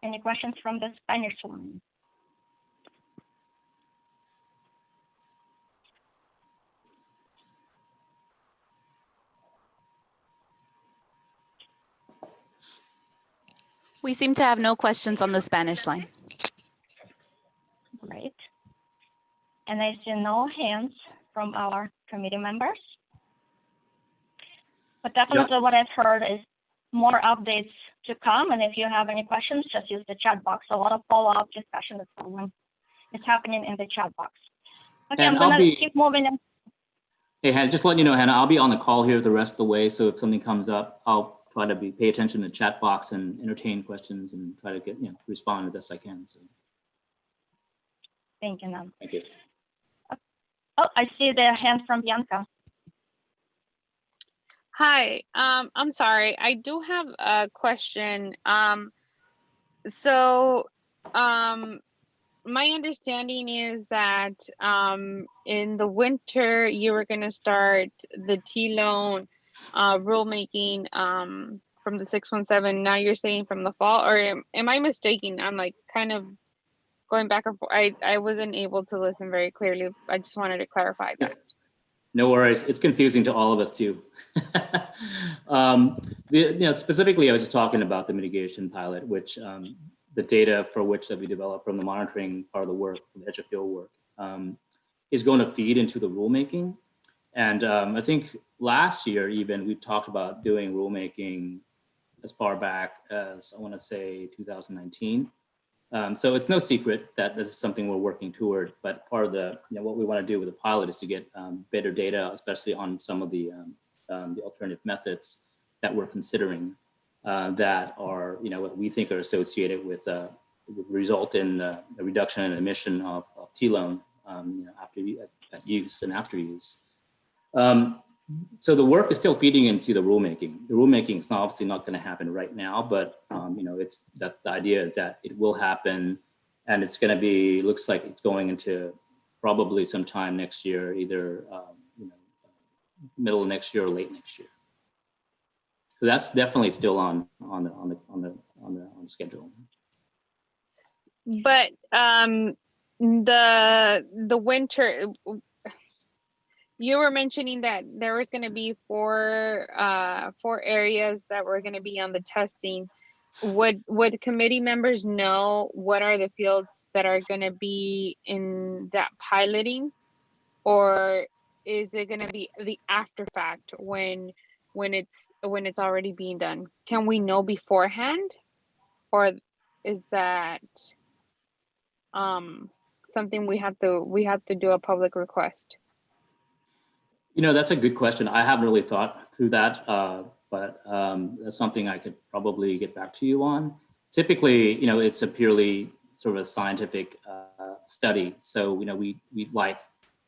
Any questions from the Spanish line? We seem to have no questions on the Spanish line. Great. And I see no hands from our committee members. But definitely what I've heard is more updates to come. And if you have any questions, just use the chat box. A lot of follow-up discussion is happening in the chat box. Okay, and I'm going to keep moving. Hey, Hannah, just letting you know, Hannah, I'll be on the call here the rest of the way. So if something comes up, I'll try to pay attention to the chat box and entertain questions and try to get, respond the best I can. So. Thank you, Nan. Thank you. Oh, I see the hand from Bianca. Hi, I'm sorry. I do have a question. My understanding is that in the winter, you were going to start the T-loan rulemaking from the 617. Now you're saying from the fall, or am I mistaken? I'm like kind of going back and forth. I wasn't able to listen very clearly. I just wanted to clarify that. No worries. It's confusing to all of us too. Specifically, I was just talking about the mitigation pilot, which the data for which that we developed from the monitoring part of the work, the edge of field work, is going to feed into the rulemaking. And I think last year, even we talked about doing rulemaking as far back as I want to say 2019. So it's no secret that this is something we're working toward, but part of the, what we want to do with the pilot is to get better data, especially on some of the alternative methods that we're considering that are, what we think are associated with result in a reduction in emission of T-loan after at use and after use. So the work is still feeding into the rulemaking. The rulemaking is obviously not going to happen right now, but it's that the idea is that it will happen, and it's going to be, looks like it's going into probably sometime next year, either middle of next year or late next year. So that's definitely still on the schedule. But the winter. You were mentioning that there was going to be four areas that were going to be on the testing. would committee members know what are the fields that are going to be in that piloting, or is it going to be the after fact when it's already being done? Can we know beforehand, or is that something we have to do a public request? That's a good question. I haven't really thought through that, but that's something I could probably get back to you on. Typically, it's a purely sort of a scientific study. So, we like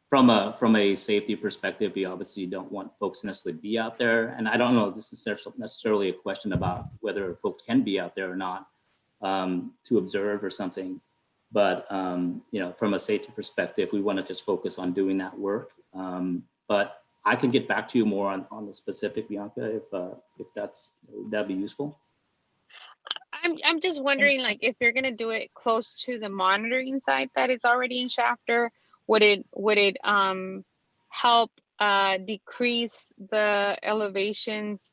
from a safety perspective, we obviously don't want folks to necessarily be out there. And I don't know if this is necessarily a question about whether folks can be out there or not to observe or something. But, from a safety perspective, we want to just focus on doing that work. But I can get back to you more on the specific, Bianca, if that'd be useful. I'm just wondering, like, if you're gonna do it close to the monitoring site that is already in Shafter, would it help decrease the elevations,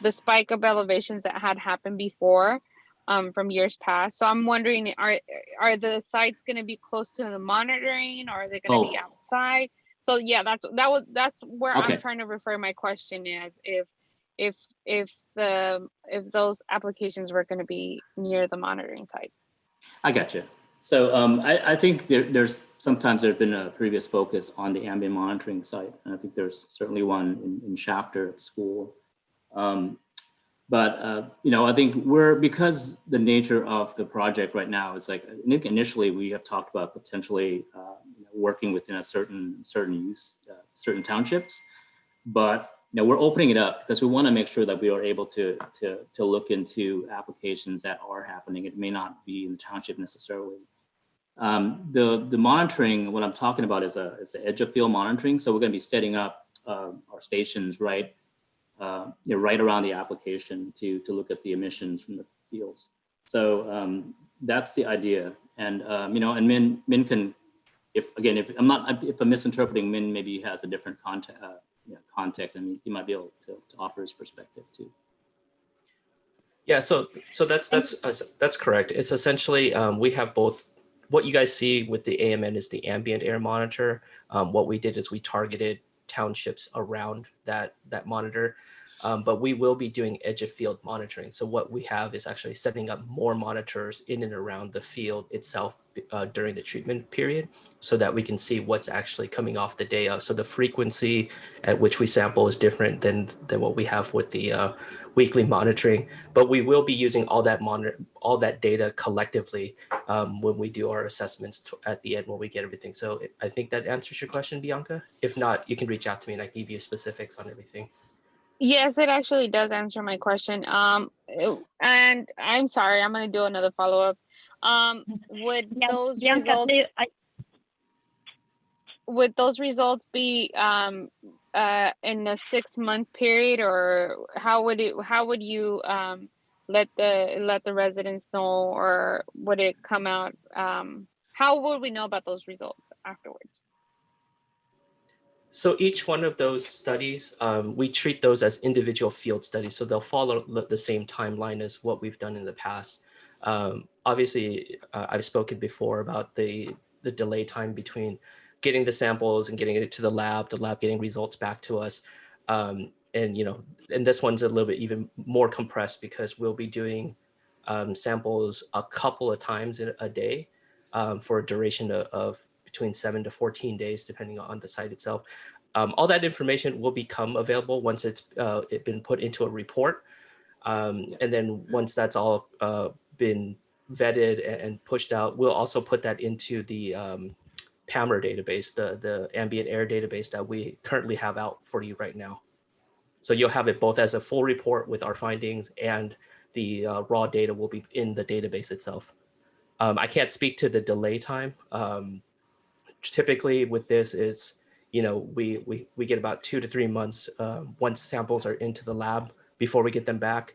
the spike of elevations that had happened before from years past? So I'm wondering, are the sites gonna be close to the monitoring, or are they gonna be outside? So yeah, that's where Okay. I'm trying to refer my question as if those applications were going to be near the monitoring site. I got you. So I think there's been a previous focus on the ambient monitoring site, and I think there's certainly one in Shafter at school. But I think because the nature of the project right now is like, I think initially we have talked about potentially working within a certain use, certain townships, but we're opening it up because we want to make sure that we are able to look into applications that are happening. It may not be in the township necessarily. The monitoring, what I'm talking about is the edge of field monitoring. So we're going to be setting up our stations right around the application to look at the emissions from the fields. So that's the idea. And and Min can, if I'm misinterpreting, Min maybe has a different context. I mean, he might be able to offer his perspective too. Yeah, so that's correct. It's essentially we have both. What you guys see with the AMN is the ambient air monitor. What we did is we targeted townships around that monitor, but we will be doing edge of field monitoring. So what we have is actually setting up more monitors in and around the field itself during the treatment period, so that we can see what's actually coming off the day of. So the frequency at which we sample is different than what we have with the weekly monitoring, but we will be using all that data collectively when we do our assessments at the end when we get everything. So I think that answers your question, Bianca. If not, you can reach out to me and I can give you specifics on everything. Yes, it actually does answer my question. And I'm sorry, I'm going to do another follow-up. Would those Bianca, results be in a 6-month period, or how would you let the residents know, or would it come out? How would we know about those results afterwards? So each one of those studies, we treat those as individual field studies. So they'll follow the same timeline as what we've done in the past. Obviously, I've spoken before about the delay time between getting the samples and getting it to the lab getting results back to us. And this one's a little bit even more compressed because we'll be doing samples a couple of times a day for a duration of between 7 to 14 days, depending on the site itself. All that information will become available once it's been put into a report. And then once that's all been vetted and pushed out, we'll also put that into the PAMR database, the ambient air database that we currently have out for you right now. So you'll have it both as a full report with our findings, and the raw data will be in the database itself. I can't speak to the delay time. Typically with this is, we get about 2 to 3 months once samples are into the lab before we get them back.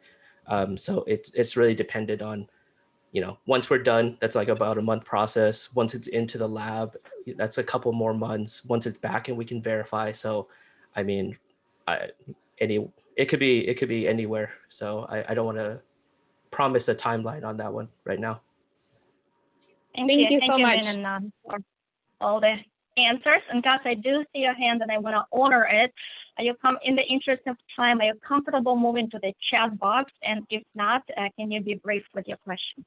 So it's really dependent on, once we're done, that's like about a month process. Once it's into the lab, that's a couple more months. Once it's back and we can verify. So, I mean, it could be anywhere. So I don't want to promise a timeline on that one right now. Thank you so much, Lynn, for all the answers. And Gus, I do see your hand and I want to honor it. Are you in the interest of time, are you comfortable moving to the chat box? And if not, can you be brief with your question?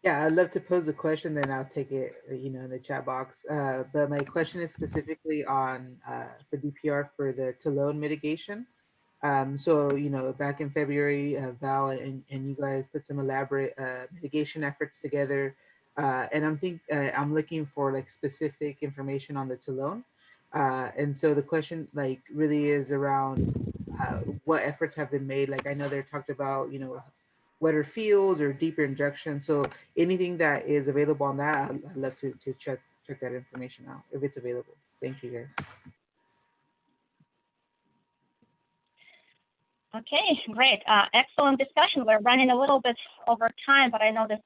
Yeah, I'd love to pose a question, then I'll take it, in the chat box. But my question is specifically on for DPR for the loan mitigation. So, back in February, Val and you guys put some elaborate mitigation efforts together. And I'm looking for like specific information on the loan. And so the question really is around what efforts have been made. Like I know they're talked about, wetter fields or deeper injection. So anything that is available on that, I'd love to check that information out if it's available. Thank you, guys. Okay, great. Excellent discussion. We're running a little bit over time, but I know this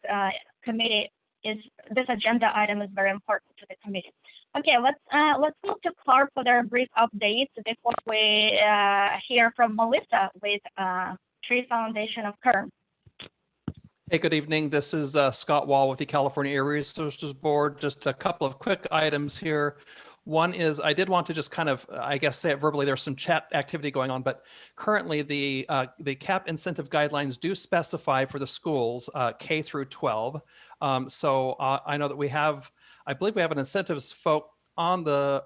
this agenda item is very important to the committee. Okay, let's move to Clark for their brief updates before we hear from Melissa with Tree Foundation of Kern. Hey, good evening. This is Scott Wall with the California Air Resources Board. Just a couple of quick items here. One is I did want to just kind of, I guess, say it verbally. There's some chat activity going on, but currently the CAP incentive guidelines do specify for the schools K through 12. So I know that I believe we have an incentives folk on the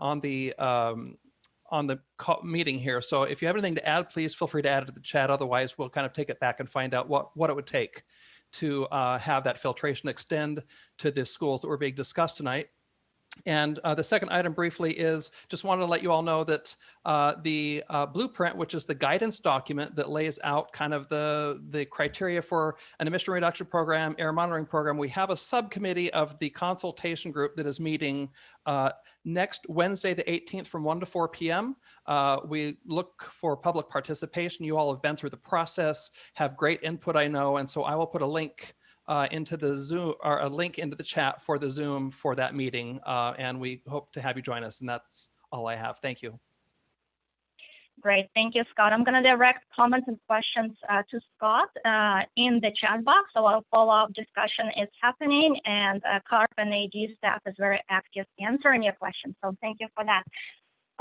meeting here. So if you have anything to add, please feel free to add it to the chat. Otherwise, we'll kind of take it back and find out what it would take to have that filtration extend to the schools that were being discussed tonight. And the second item briefly is just wanted to let you all know that the blueprint, which is the guidance document that lays out kind of the criteria for an emission reduction program, air monitoring program, we have a subcommittee of the consultation group that is meeting next Wednesday, the 18th from 1 to 4 p.m. We look for public participation. You all have been through the process, have great input, I know, and so I will put a link into the Zoom or a link into the chat for the Zoom for that meeting. And we hope to have you join us. And that's all I have. Thank you. Great. Thank you, Scott. I'm going to direct comments and questions to Scott in the chat box. So a follow-up discussion is happening and CARP and AD staff is very active answering your questions. So thank you for that.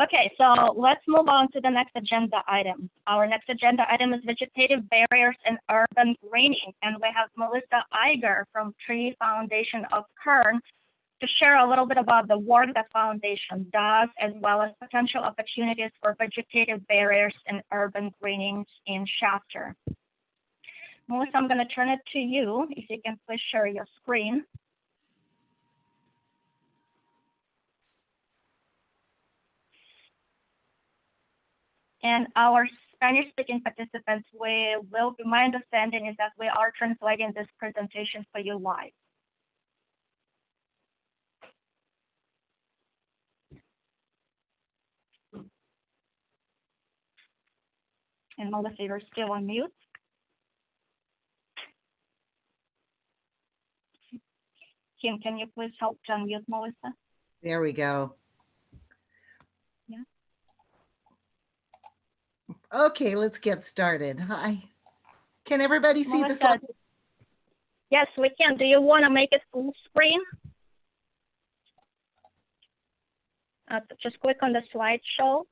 Okay, so let's move on to the next agenda item. Our next agenda item is vegetative barriers and urban greening. And we have Melissa Iger from Tree Foundation of Kern to share a little bit about the work that foundation does, as well as potential opportunities for vegetative barriers and urban greening in Shafter. Melissa, I'm going to turn it to you. If you can please share your screen. And our Spanish-speaking participants, my understanding is that we are translating this presentation for you live. And Melissa, you're still on mute. Kim, can you please help to unmute Melissa? There we go. Yeah. Okay, let's get started. Hi. Can everybody see the slide? Yes, we can. Do you want to make it full screen? Just click on the slideshow.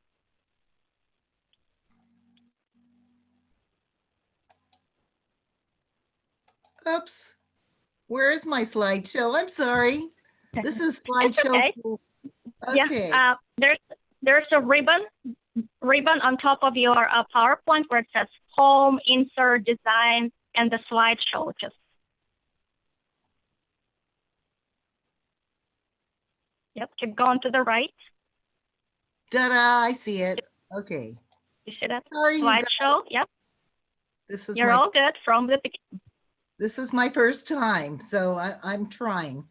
Oops. Where is my slideshow? I'm sorry. This is slideshow. Okay. Yeah, there's a ribbon on top of your PowerPoint where it says Home, Insert, Design, and the slideshow. Yep, keep going to the right. Ta-da, I see it. Okay. You see that Sorry, slideshow? Yep. This is You're all good from the beginning. This is my first time, so I'm trying.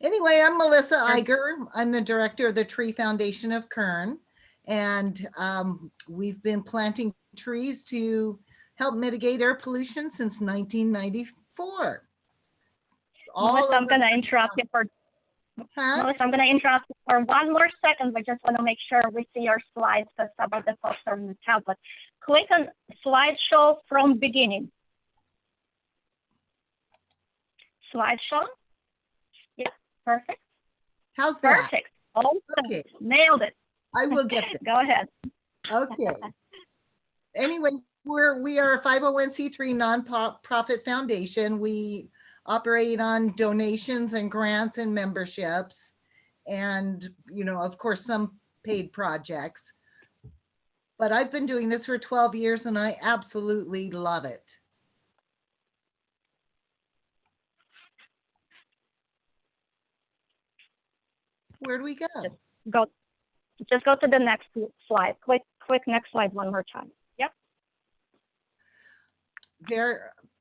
Anyway, I'm Melissa Iger. I'm the director of the Tree Foundation of Kern. And we've been planting trees to help mitigate air pollution since 1994. Melissa, I'm going to interrupt you for Melissa, I'm going to interrupt you for one more second. We just want to make sure we see your slides because some of the folks are on the tablet. Click on slideshow from beginning. slideshow. Yeah, perfect. How's that? Perfect. Awesome. Okay. Nailed it. I will get this. Go ahead. Okay. Anyway, we are a 501c3 nonprofit foundation. We operate on donations and grants and memberships, and of course, some paid projects. But I've been doing this for 12 years and I absolutely love it. Where do we go? Just go to the next slide. Click next slide one more time. Yep.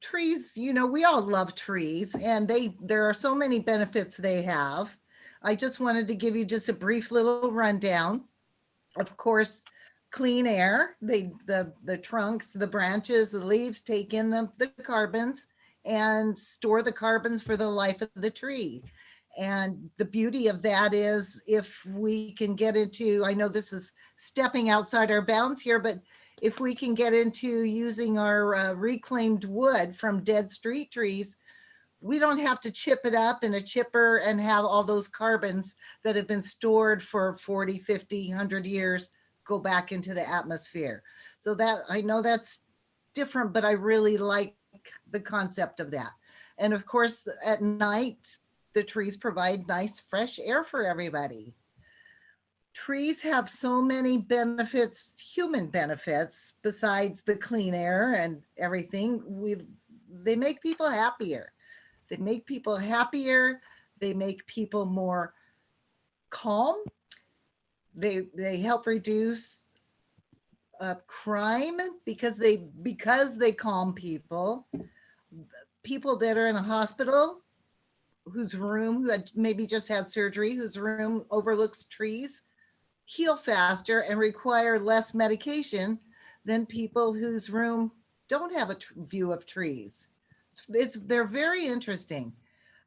Trees, we all love trees, and there are so many benefits they have. I just wanted to give you just a brief little rundown. Of course, clean air, the trunks, the branches, the leaves take in the carbons and store the carbons for the life of the tree. And the beauty of that is if we can get into, I know this is stepping outside our bounds here, but if we can get into using our reclaimed wood from dead street trees, we don't have to chip it up in a chipper and have all those carbons that have been stored for 40, 50, 100 years go back into the atmosphere. So that, I know that's different, but I really like the concept of that. And of course, at night, the trees provide nice fresh air for everybody. Trees have so many benefits, human benefits, besides the clean air and everything. They make people happier. They make people happier. They make people more calm. They help reduce crime because they calm people. People that are in a hospital who had maybe just had surgery, whose room overlooks trees, heal faster and require less medication than people whose room don't have a view of trees. They're very interesting.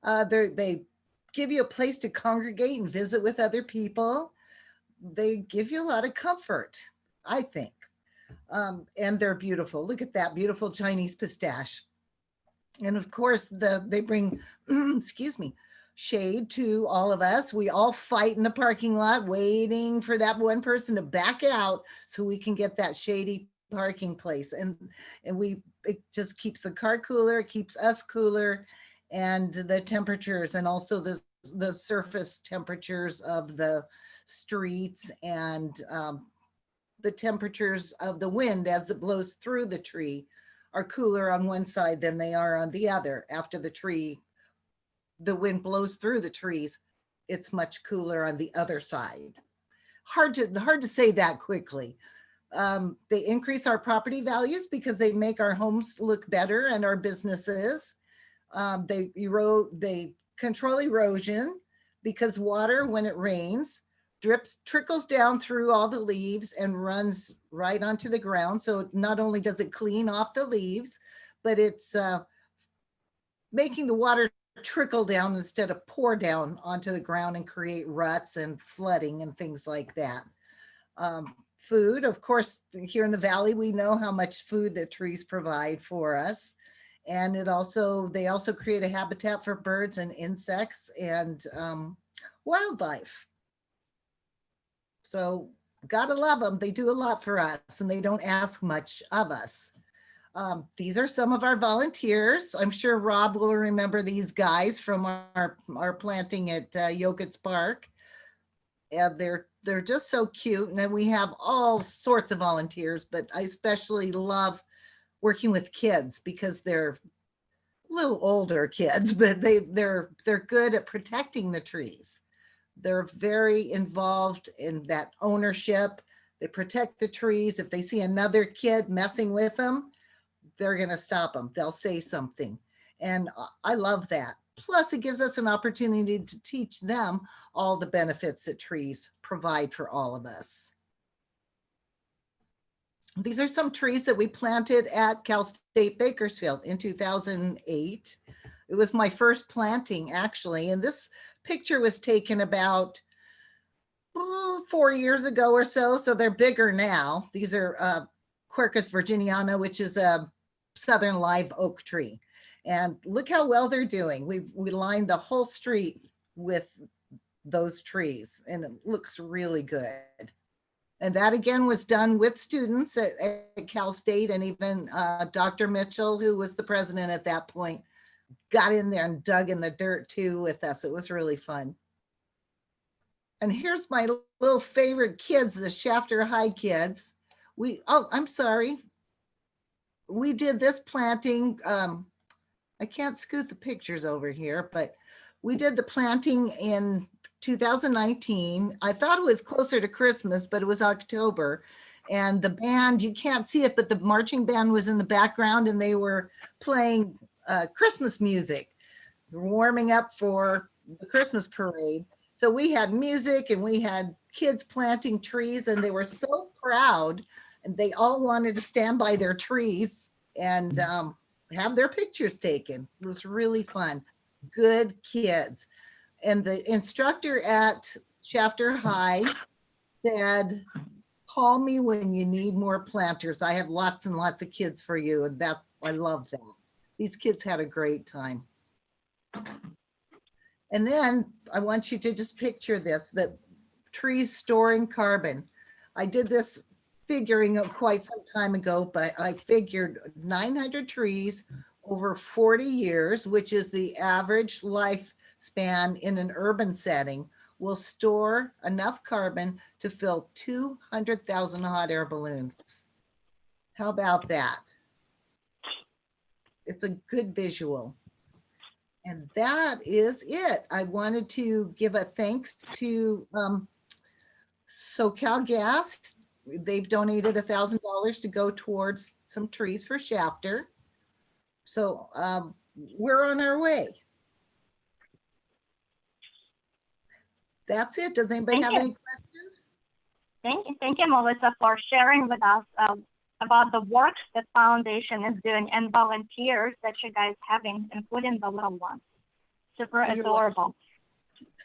They give you a place to congregate and visit with other people. They give you a lot of comfort, I think. And they're beautiful. Look at that beautiful Chinese pistache. And of course, they bring, excuse me, shade to all of us. We all fight in the parking lot waiting for that one person to back out so we can get that shady parking place. And it just keeps the car cooler, it keeps us cooler, and the temperatures, and also the surface temperatures of the streets, and the temperatures of the wind as it blows through the tree are cooler on one side than they are on the other. After the wind blows through the trees, it's much cooler on the other side. Hard to say that quickly. They increase our property values because they make our homes look better and our businesses. They control erosion because water, when it rains, trickles down through all the leaves and runs right onto the ground. So not only does it clean off the leaves, but it's making the water trickle down instead of pour down onto the ground and create ruts and flooding and things like that. Food, of course, here in the valley, we know how much food the trees provide for us. And they also create a habitat for birds and insects and wildlife. So gotta love them. They do a lot for us and they don't ask much of us. These are some of our volunteers. I'm sure Rob will remember these guys from our planting at Yogurts Park. And they're just so cute. And then we have all sorts of volunteers, but I especially love working with kids because they're little older kids, but they're good at protecting the trees. They're very involved in that ownership. They protect the trees. If they see another kid messing with them, they're going to stop them. They'll say something. And I love that. Plus, it gives us an opportunity to teach them all the benefits that trees provide for all of us. These are some trees that we planted at Cal State Bakersfield in 2008. It was my first planting, actually. And this picture was taken about 4 years ago or so. So they're bigger now. These are Quercus virginiana, which is a southern live oak tree. And look how well they're doing. We lined the whole street with those trees and it looks really good. And that again was done with students at Cal State, and even Dr. Mitchell, who was the president at that point, got in there and dug in the dirt too with us. It was really fun. And here's my little favorite kids, the Shafter High kids. I'm sorry. We did this planting. I can't scoot the pictures over here, but we did the planting in 2019. I thought it was closer to Christmas, but it was October. And the band, you can't see it, but the marching band was in the background and they were playing Christmas music, warming up for the Christmas parade. So we had music and we had kids planting trees and they were so proud and they all wanted to stand by their trees and have their pictures taken. It was really fun. Good kids. And the instructor at Shafter High said, call me when you need more planters. I have lots and lots of kids for you. And that, I love that. These kids had a great time. And then I want you to just picture this, that trees storing carbon. I did this figuring quite some time ago, but I figured 900 trees over 40 years, which is the average lifespan in an urban setting, will store enough carbon to fill 200,000 hot air balloons. How about that? It's a good visual. And that is it. I wanted to give a thanks to SoCal Gas. They've donated $1,000 to go towards some trees for Shafter. So we're on our way. That's it. Does anybody have any questions? Thank you, Melissa, for sharing with us about the work the foundation is doing and volunteers that you guys having, including the little ones. Super adorable.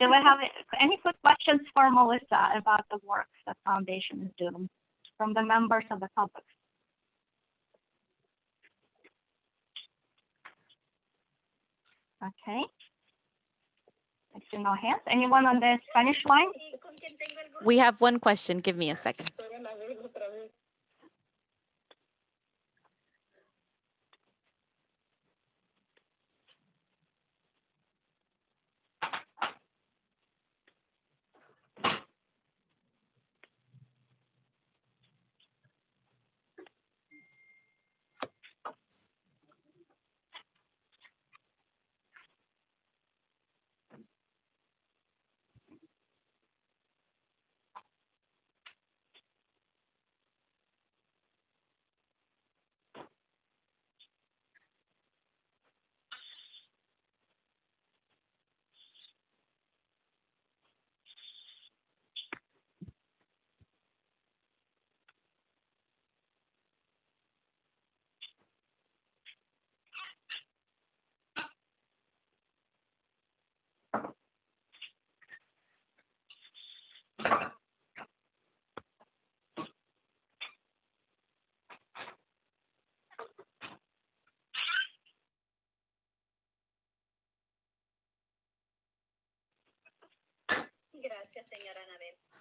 Do we have any quick questions for Melissa about the work the foundation is doing from the members of the public? Okay. I see no hands. Anyone on the Spanish line? We have one question. Give me a second.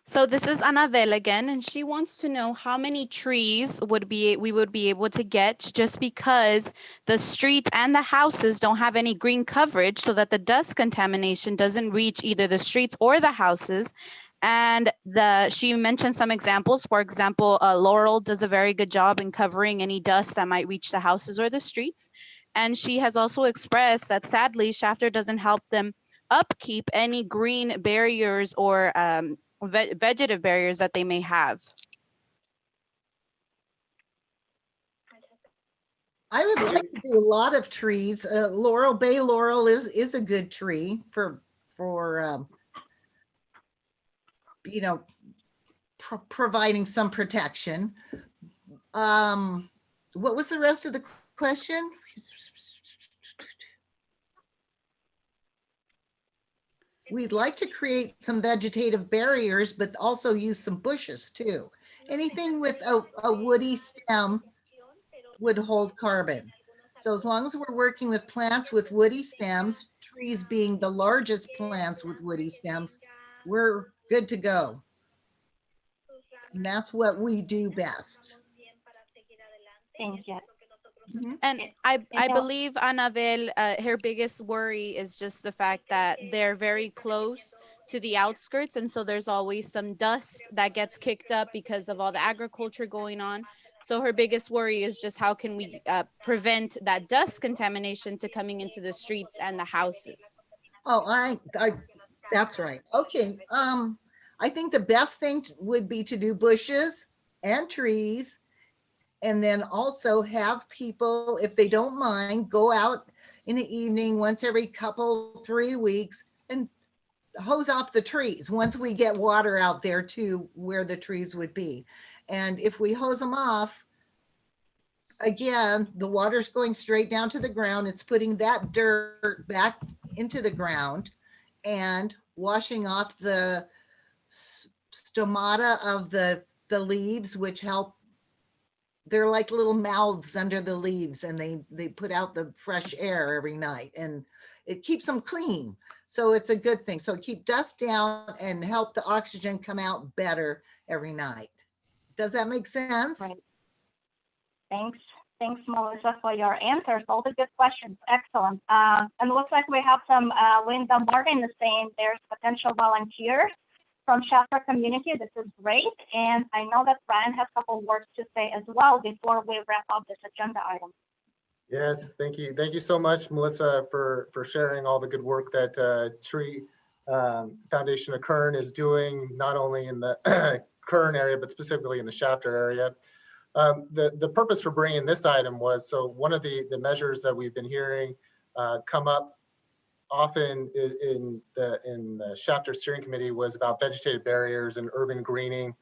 So this is Anabel again, and she wants to know how many trees we would be able to get, just because the streets and the houses don't have any green coverage, so that the dust contamination doesn't reach either the streets or the houses. And she mentioned some examples. For example, Laurel does a very good job in covering any dust that might reach the houses or the streets. And she has also expressed that sadly, Shafter doesn't help them upkeep any green barriers or vegetative barriers that they may have. I would like to do a lot of trees. Laurel, Bay Laurel is a good tree for you know, providing some protection. What was the rest of the question? We'd like to create some vegetative barriers, but also use some bushes too. Anything with a woody stem would hold carbon. So as long as we're working with plants with woody stems, trees being the largest plants with woody stems, we're good to go. And that's what we do best. Thank you. And I believe Annabelle, her biggest worry is just the fact that they're very close to the outskirts. And so there's always some dust that gets kicked up because of all the agriculture going on. So her biggest worry is just how can we prevent that dust contamination to coming into the streets and the houses. Oh, that's right. Okay. I think the best thing would be to do bushes and trees, and then also have people, if they don't mind, go out in the evening once every 3 weeks and hose off the trees once we get water out there to where the trees would be. And if we hose them off, again, the water's going straight down to the ground. It's putting that dirt back into the ground and washing off the stomata of the leaves, which help. They're like little mouths under the leaves, and they put out the fresh air every night, and it keeps them clean. So it's a good thing. So keep dust down and help the oxygen come out better every night. Does that make sense? Right. Thanks, Melissa, for your answers. All the good questions. Excellent. And it looks like we have some Linda Martin is saying there's potential volunteers from chapter community. This is great. And I know that Brian has a couple words to say as well before we wrap up this agenda item. Yes, thank you. Thank you so much, Melissa, for sharing all the good work that Tree Foundation of Kern is doing, not only in the Kern area, but specifically in the Shafter area. The purpose for bringing this item was, so one of the measures that we've been hearing come up often in the Shafter Steering Committee was about vegetative barriers and urban greening.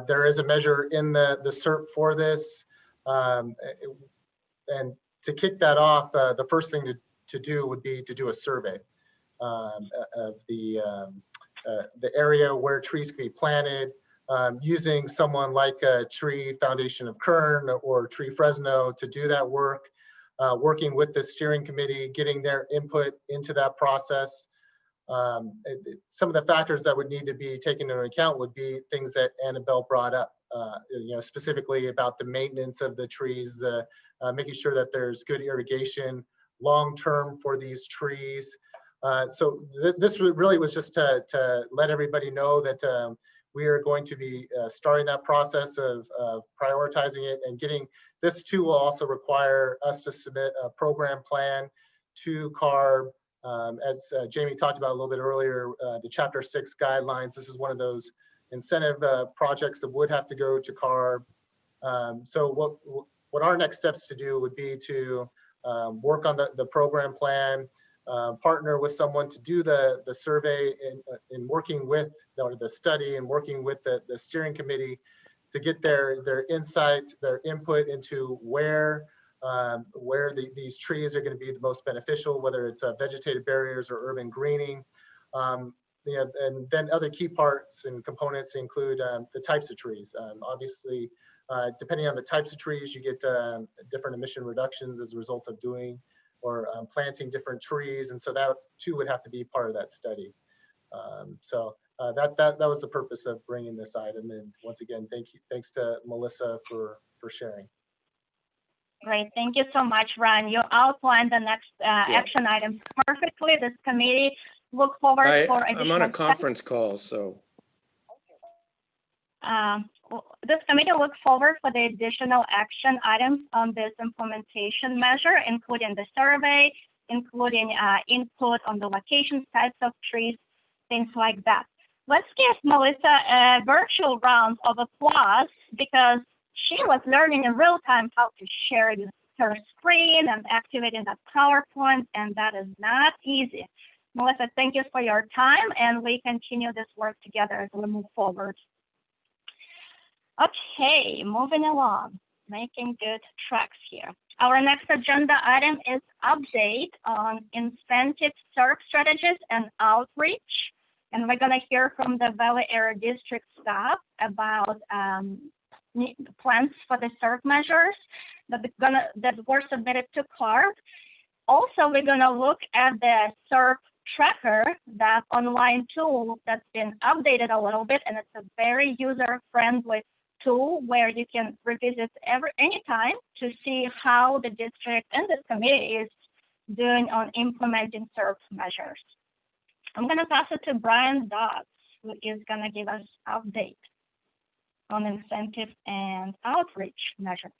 There is a measure in the SERP for this. And to kick that off, the first thing to do would be to do a survey of the area where trees can be planted, using someone like Tree Foundation of Kern or Tree Fresno to do that work. Working with the steering committee, getting their input into that process. Some of the factors that would need to be taken into account would be things that Annabelle brought up, specifically about the maintenance of the trees, making sure that there's good irrigation long-term for these trees. So this really was just to let everybody know that we are going to be starting that process of prioritizing it and getting. This too will also require us to submit a program plan to CARB. As Jamie talked about a little bit earlier, the Chapter 6 guidelines, this is one of those incentive projects that would have to go to CARB. So what our next steps to do would be to work on the program plan, partner with someone to do the survey in working with the study and working with the steering committee to get their insight, their input into where these trees are going to be the most beneficial, whether it's vegetative barriers or urban greening. And then other key parts and components include the types of trees. Obviously, depending on the types of trees, you get different emission reductions as a result of doing or planting different trees. And so that too would have to be part of that study. That was the purpose of bringing this item. And once again, thanks to Melissa for sharing. Great, thank you so much, Ron. You outlined the next action items perfectly. This committee looks forward for additional. I'm on a conference call, so. This committee looks forward for the additional action items on this implementation measure, including the survey, including input on the location, types of trees, things like that. Let's give Melissa a virtual round of applause because she was learning in real time how to share her screen and activating that PowerPoint, and that is not easy. Melissa, thank you for your time, and we continue this work together as we move forward. Okay, moving along, making good tracks here. Our next agenda item is update on incentive SERP strategies and outreach. And we're gonna hear from the Valley Area District staff about plans for the SERP measures. that were submitted to CARB. Also, we're gonna look at the SERP tracker, that online tool that's been updated a little bit, and it's a very user-friendly tool where you can revisit anytime to see how the district and this committee is doing on implementing SERP measures. I'm gonna pass it to Brian Dodds, who is gonna give us update on incentive and outreach measures.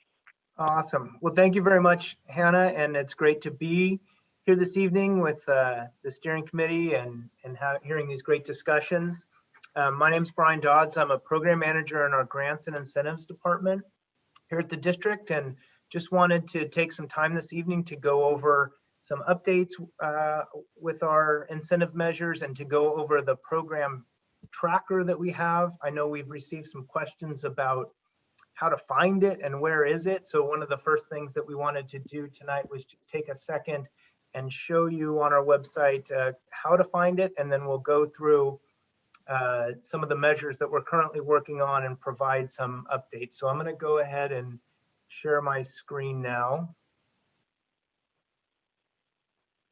Awesome. Well, thank you very much, Hannah, and it's great to be here this evening with the steering committee and hearing these great discussions. My name is Brian Dodds. I'm a program manager in our grants and incentives department here at the district, and just wanted to take some time this evening to go over some updates with our incentive measures and to go over the program tracker that we have. I know we've received some questions about how to find it and where is it. So one of the first things that we wanted to do tonight was to take a second and show you on our website how to find it, and then we'll go through some of the measures that we're currently working on and provide some updates. So I'm going to go ahead and share my screen now.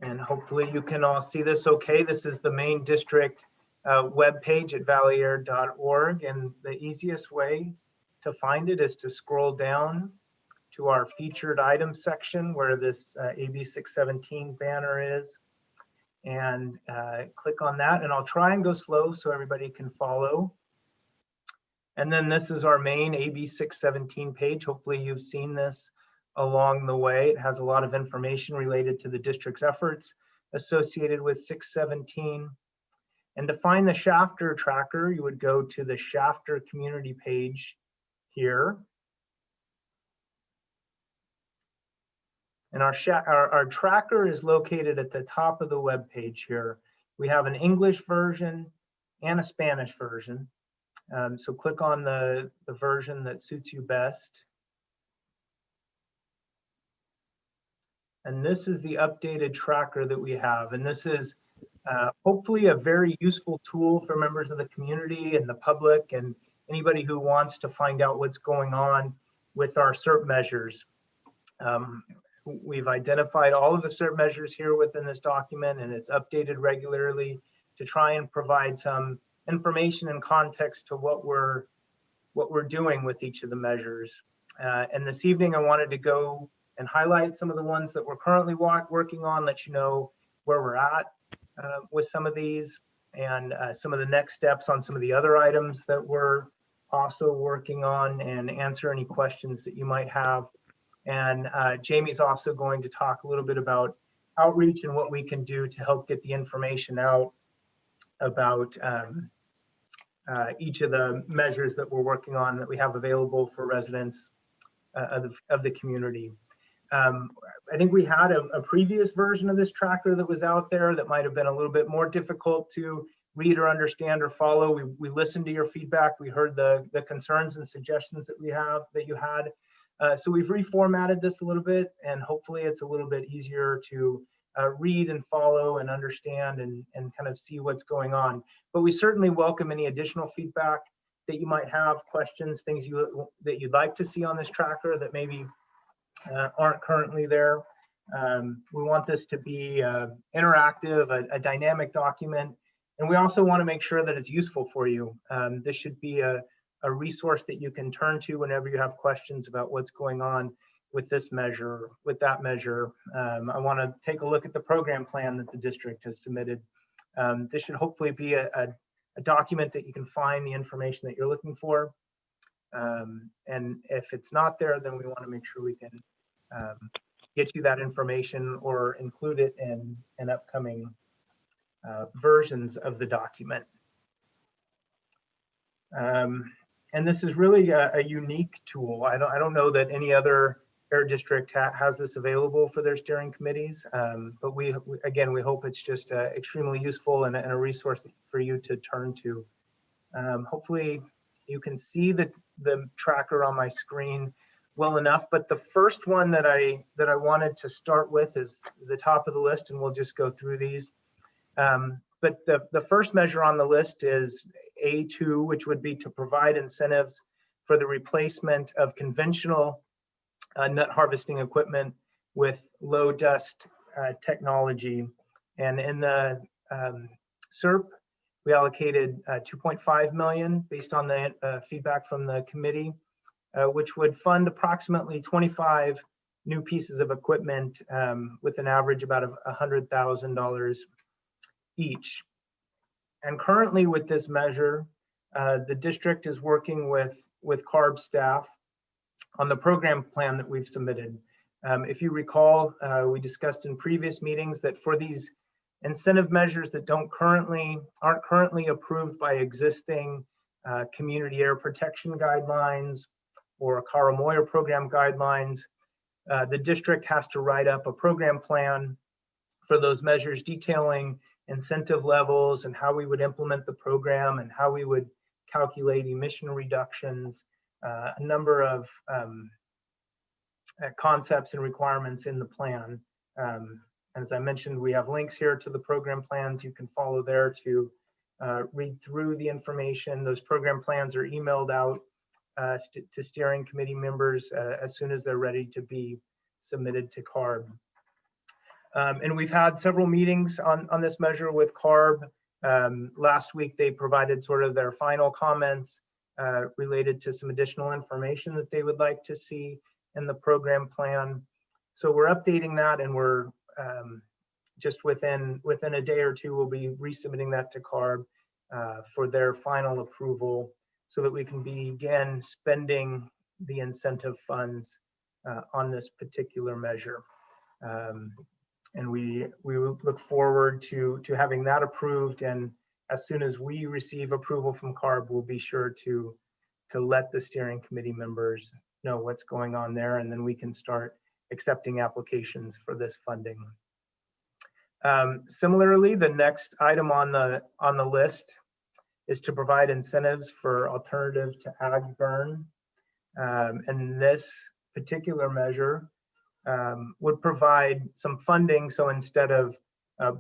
And hopefully you can all see this okay. This is the main district webpage at valleyair.org, and the easiest way to find it is to scroll down to our featured items section where this AB 617 banner is, and click on that. And I'll try and go slow so everybody can follow. And then this is our main AB 617 page. Hopefully you've seen this along the way. It has a lot of information related to the district's efforts associated with 617. And to find the Shafter tracker, you would go to the Shafter community page here. And our tracker is located at the top of the web page here. We have an English version and a Spanish version. So click on the version that suits you best. And this is the updated tracker that we have. And this is hopefully a very useful tool for members of the community and the public and anybody who wants to find out what's going on with our SERP measures. We've identified all of the SERP measures here within this document, and it's updated regularly to try and provide some information and context to what we're doing with each of the measures. And this evening, I wanted to go and highlight some of the ones that we're currently working on, let you know where we're at with some of these, and some of the next steps on some of the other items that we're also working on, and answer any questions that you might have. And Jamie's also going to talk a little bit about outreach and what we can do to help get the information out about each of the measures that we're working on that we have available for residents of the community. I think we had a previous version of this tracker that was out there that might have been a little bit more difficult to read or understand or follow. We listened to your feedback. We heard the concerns and suggestions that you had. So we've reformatted this a little bit, and hopefully it's a little bit easier to read and follow and understand and kind of see what's going on. But we certainly welcome any additional feedback that you might have, questions, things that you'd like to see on this tracker that maybe aren't currently there. We want this to be interactive, a dynamic document, and we also want to make sure that it's useful for you. This should be a resource that you can turn to whenever you have questions about what's going on with this measure, with that measure. I want to take a look at the program plan that the district has submitted. This should hopefully be a document that you can find the information that you're looking for. And if it's not there, then we want to make sure we can get you that information or include it in upcoming versions of the document. And this is really a unique tool. I don't know that any other air district has this available for their steering committees, but we hope it's just extremely useful and a resource for you to turn to. Hopefully you can see the tracker on my screen well enough, but the first one that I wanted to start with is the top of the list, and we'll just go through these. But the first measure on the list is A2, which would be to provide incentives for the replacement of conventional nut harvesting equipment with low dust technology. And in the SERP, we allocated 2.5 million based on the feedback from the committee, which would fund approximately 25 new pieces of equipment with an average about $100,000 each. And currently with this measure, the district is working with CARB staff on the program plan that we've submitted. If you recall, we discussed in previous meetings that for these incentive measures that aren't currently approved by existing community air protection guidelines or Karamoya program guidelines, the district has to write up a program plan for those measures detailing incentive levels and how we would implement the program and how we would calculate emission reductions, a number of concepts and requirements in the plan. As I mentioned, we have links here to the program plans. You can follow there to read through the information. Those program plans are emailed out to steering committee members as soon as they're ready to be submitted to CARB. And we've had several meetings on this measure with CARB. Last week, they provided sort of their final comments related to some additional information that they would like to see in the program plan. So we're updating that, and we're just within a day or two, we'll be resubmitting that to CARB for their final approval so that we can begin spending the incentive funds on this particular measure. And we look forward to having that approved. And as soon as we receive approval from CARB, we'll be sure to let the steering committee members know what's going on there, and then we can start accepting applications for this funding. Similarly, the next item on the list is to provide incentives for alternative to ag burn. And this particular measure would provide some funding. So instead of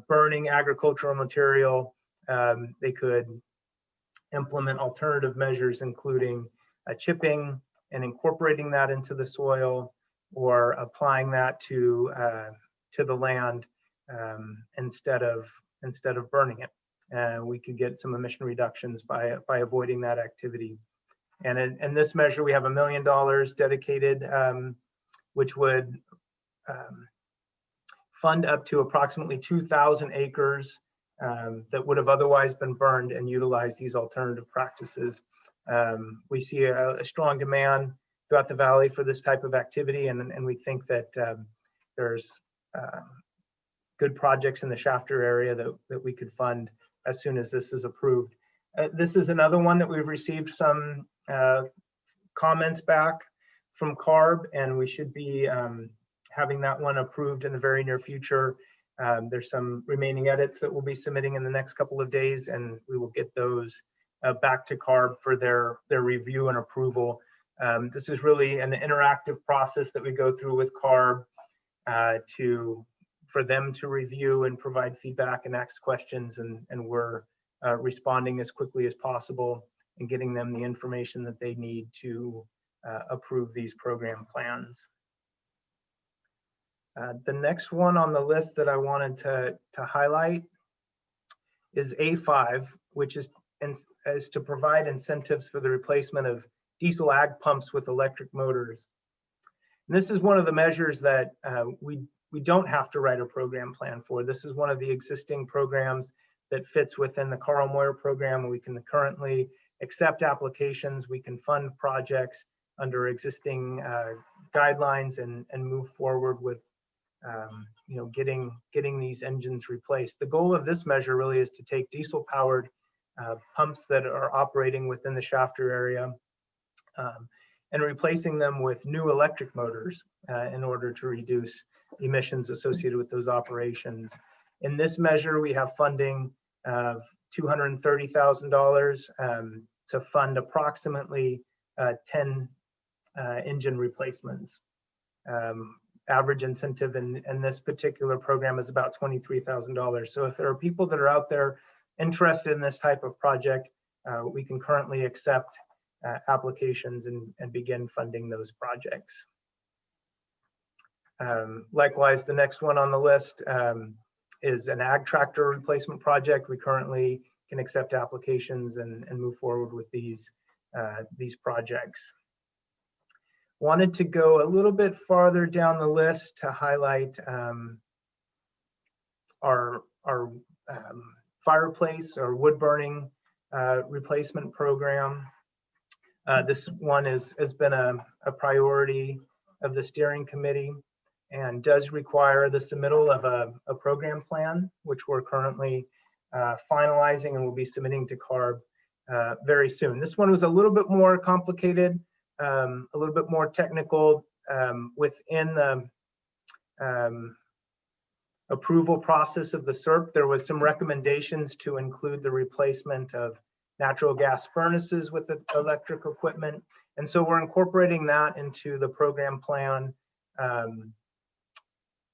burning agricultural material, they could implement alternative measures, including chipping and incorporating that into the soil, or applying that to the land instead of burning it. We could get some emission reductions by avoiding that activity. And in this measure, we have $1 million dedicated, which would fund up to approximately 2,000 acres that would have otherwise been burned and utilize these alternative practices. We see a strong demand throughout the valley for this type of activity, and we think that there's good projects in the Shafter area that we could fund as soon as this is approved. This is another one that we've received some comments back from CARB, and we should be having that one approved in the very near future. There's some remaining edits that we'll be submitting in the next couple of days, and we will get those back to CARB for their review and approval. This is really an interactive process that we go through with CARB for them to review and provide feedback and ask questions, and we're responding as quickly as possible and getting them the information that they need to approve these program plans. The next one on the list that I wanted to highlight is A5, which is to provide incentives for the replacement of diesel ag pumps with electric motors. And this is one of the measures that we don't have to write a program plan for. This is one of the existing programs that fits within the Karamoya program. We can currently accept applications, we can fund projects under existing guidelines and move forward with getting these engines replaced. The goal of this measure really is to take diesel powered pumps that are operating within the Shafter area and replacing them with new electric motors in order to reduce emissions associated with those operations. In this measure, we have funding of $230,000 to fund approximately 10 engine replacements. Average incentive in this particular program is about $23,000. So if there are people that are out there interested in this type of project, we can currently accept applications and begin funding those projects. Likewise, the next one on the list is an ag tractor replacement project. We currently can accept applications and move forward with these projects. Wanted to go a little bit farther down the list to highlight our fireplace or wood burning replacement program. This one has been a priority of the steering committee and does require the submittal of a program plan, which we're currently finalizing and will be submitting to CARB very soon. This one was a little bit more complicated, a little bit more technical within the approval process of the SERP. There was some recommendations to include the replacement of natural gas furnaces with the electric equipment. And so we're incorporating that into the program plan.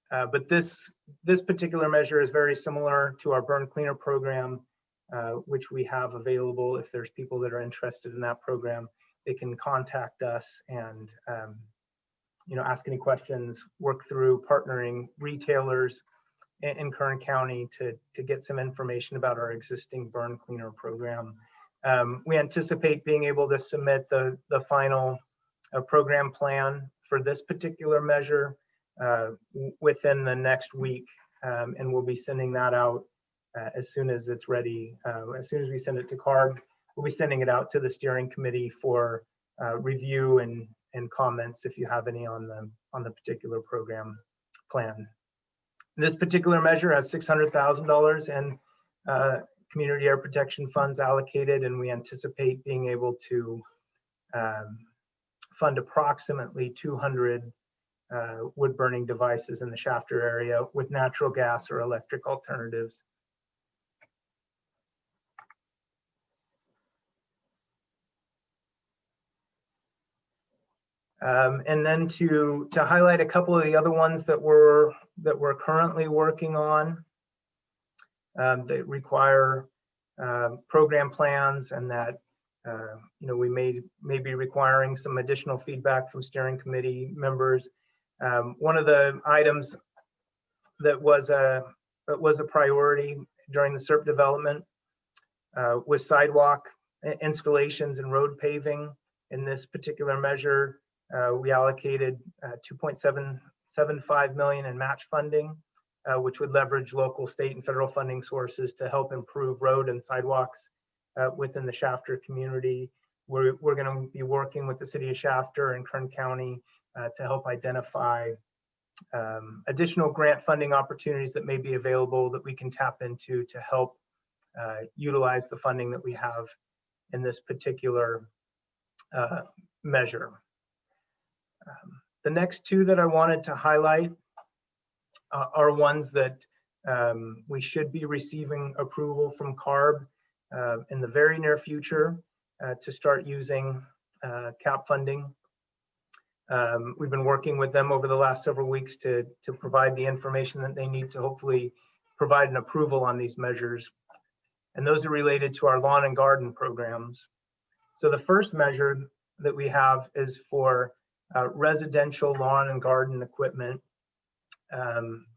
But this particular measure is very similar to our burn cleaner program, which we have available. If there's people that are interested in that program, they can contact us and ask any questions, work through partnering retailers in Kern County to get some information about our existing burn cleaner program. We anticipate being able to submit the final program plan for this particular measure within the next week, and we'll be sending that out as soon as it's ready. As soon as we send it to CARB, we'll be sending it out to the steering committee for review and comments if you have any on the particular program plan. This particular measure has $600,000 in community air protection funds allocated, and we anticipate being able to fund approximately 200 wood burning devices in the Shafter area with natural gas or electric alternatives. And then to highlight a couple of the other ones that we're currently working on that require program plans, and that we may be requiring some additional feedback from steering committee members. One of the items that was a priority during the SERP development was sidewalk installations and road paving. In this particular measure, we allocated $2.775 million in match funding, which would leverage local, state, and federal funding sources to help improve road and sidewalks within the Shafter community. We're going to be working with the city of Shafter and Kern County to help identify additional grant funding opportunities that may be available that we can tap into to help utilize the funding that we have in this particular measure. The next two that I wanted to highlight are ones that we should be receiving approval from CARB in the very near future to start using CAP funding. We've been working with them over the last several weeks to provide the information that they need to hopefully provide an approval on these measures. And those are related to our lawn and garden programs. So the first measure that we have is for residential lawn and garden equipment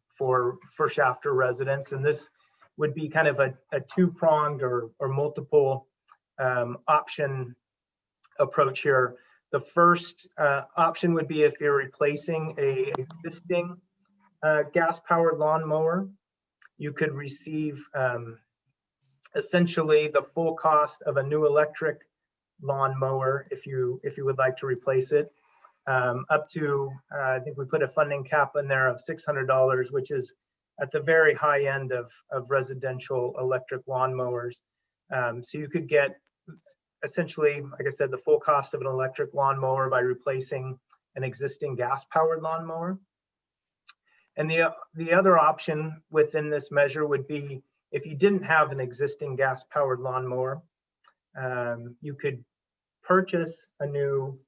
for Shafter residents. And this would be kind of a two-pronged or multiple option approach here. The first option would be if you're replacing an existing gas-powered lawnmower, you could receive essentially the full cost of a new electric lawnmower if you would like to replace it, up to I think we put a funding cap in there of $600, which is at the very high end of residential electric lawnmowers. So you could get essentially, like I said, the full cost of an electric lawnmower by replacing an existing gas-powered lawnmower. And the other option within this measure would be if you didn't have an existing gas-powered lawnmower, you could purchase a new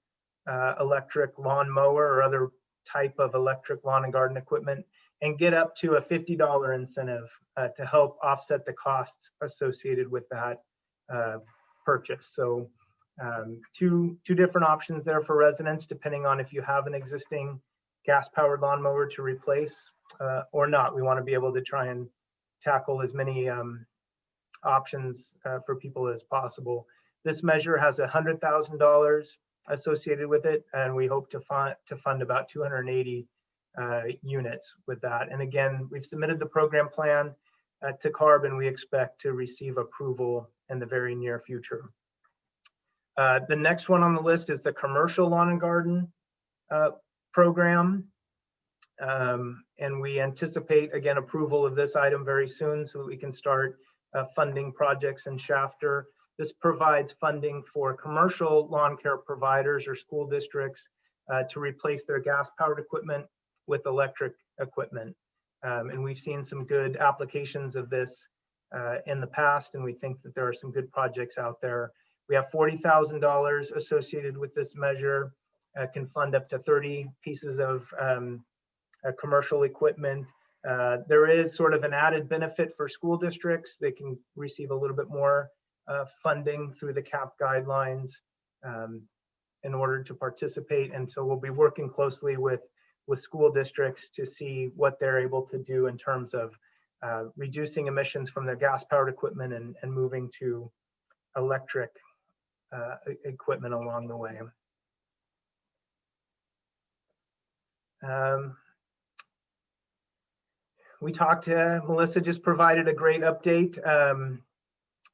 electric lawnmower or other type of electric lawn and garden equipment and get up to a $50 incentive to help offset the costs associated with that purchase. So two different options there for residents, depending on if you have an existing gas-powered lawnmower to replace or not. We want to be able to try and tackle as many options for people as possible. This measure has $100,000 associated with it, and we hope to fund about 280 units with that. And again, we've submitted the program plan to CARB, and we expect to receive approval in the very near future. The next one on the list is the commercial lawn and garden program. And we anticipate, again, approval of this item very soon so that we can start funding projects in Shafter. This provides funding for commercial lawn care providers or school districts to replace their gas-powered equipment with electric equipment. And we've seen some good applications of this in the past, and we think that there are some good projects out there. We have $40,000 associated with this measure, can fund up to 30 pieces of commercial equipment. There is sort of an added benefit for school districts. They can receive a little bit more funding through the CAP guidelines in order to participate. And so we'll be working closely with school districts to see what they're able to do in terms of reducing emissions from their gas-powered equipment and moving to electric equipment along the way. We talked to Melissa, just provided a great update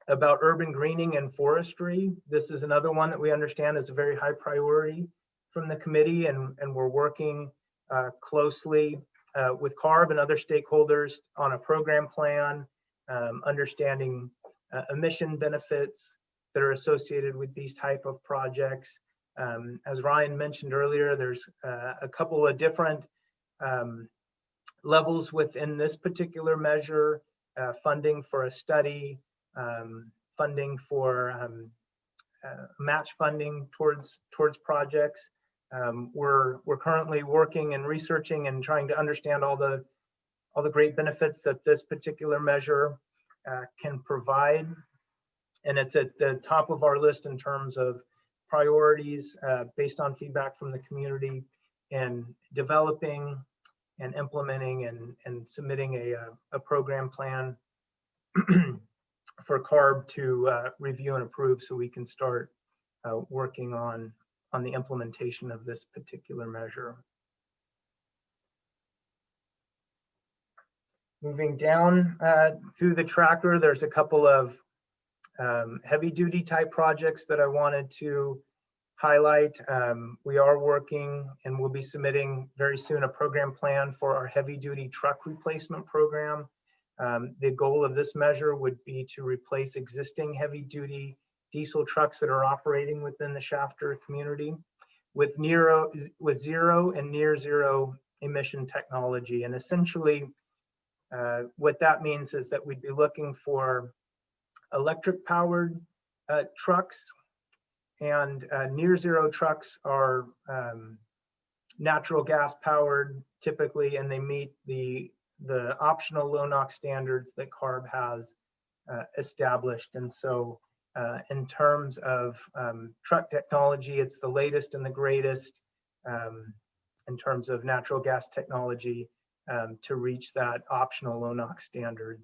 about urban greening and forestry. This is another one that we understand is a very high priority from the committee, and we're working closely with CARB and other stakeholders on a program plan, understanding emission benefits that are associated with these type of projects. As Ryan mentioned earlier, there's a couple of different levels within this particular measure, funding for a study, funding for match funding towards projects. We're currently working and researching and trying to understand all the great benefits that this particular measure can provide. And it's at the top of our list in terms of priorities based on feedback from the community, and developing and implementing and submitting a program plan for CARB to review and approve so we can start working on the implementation of this particular measure. Moving down through the tracker, there's a couple of heavy duty type projects that I wanted to highlight. We are working and we'll be submitting very soon a program plan for our heavy duty truck replacement program. The goal of this measure would be to replace existing heavy duty diesel trucks that are operating within the Shafter community with zero and near zero emission technology. And essentially what that means is that we'd be looking for electric powered trucks, and near zero trucks are natural gas powered typically, and they meet the optional low NOx standards that CARB has established. And so in terms of truck technology, it's the latest and the greatest in terms of natural gas technology to reach that optional low NOx standard.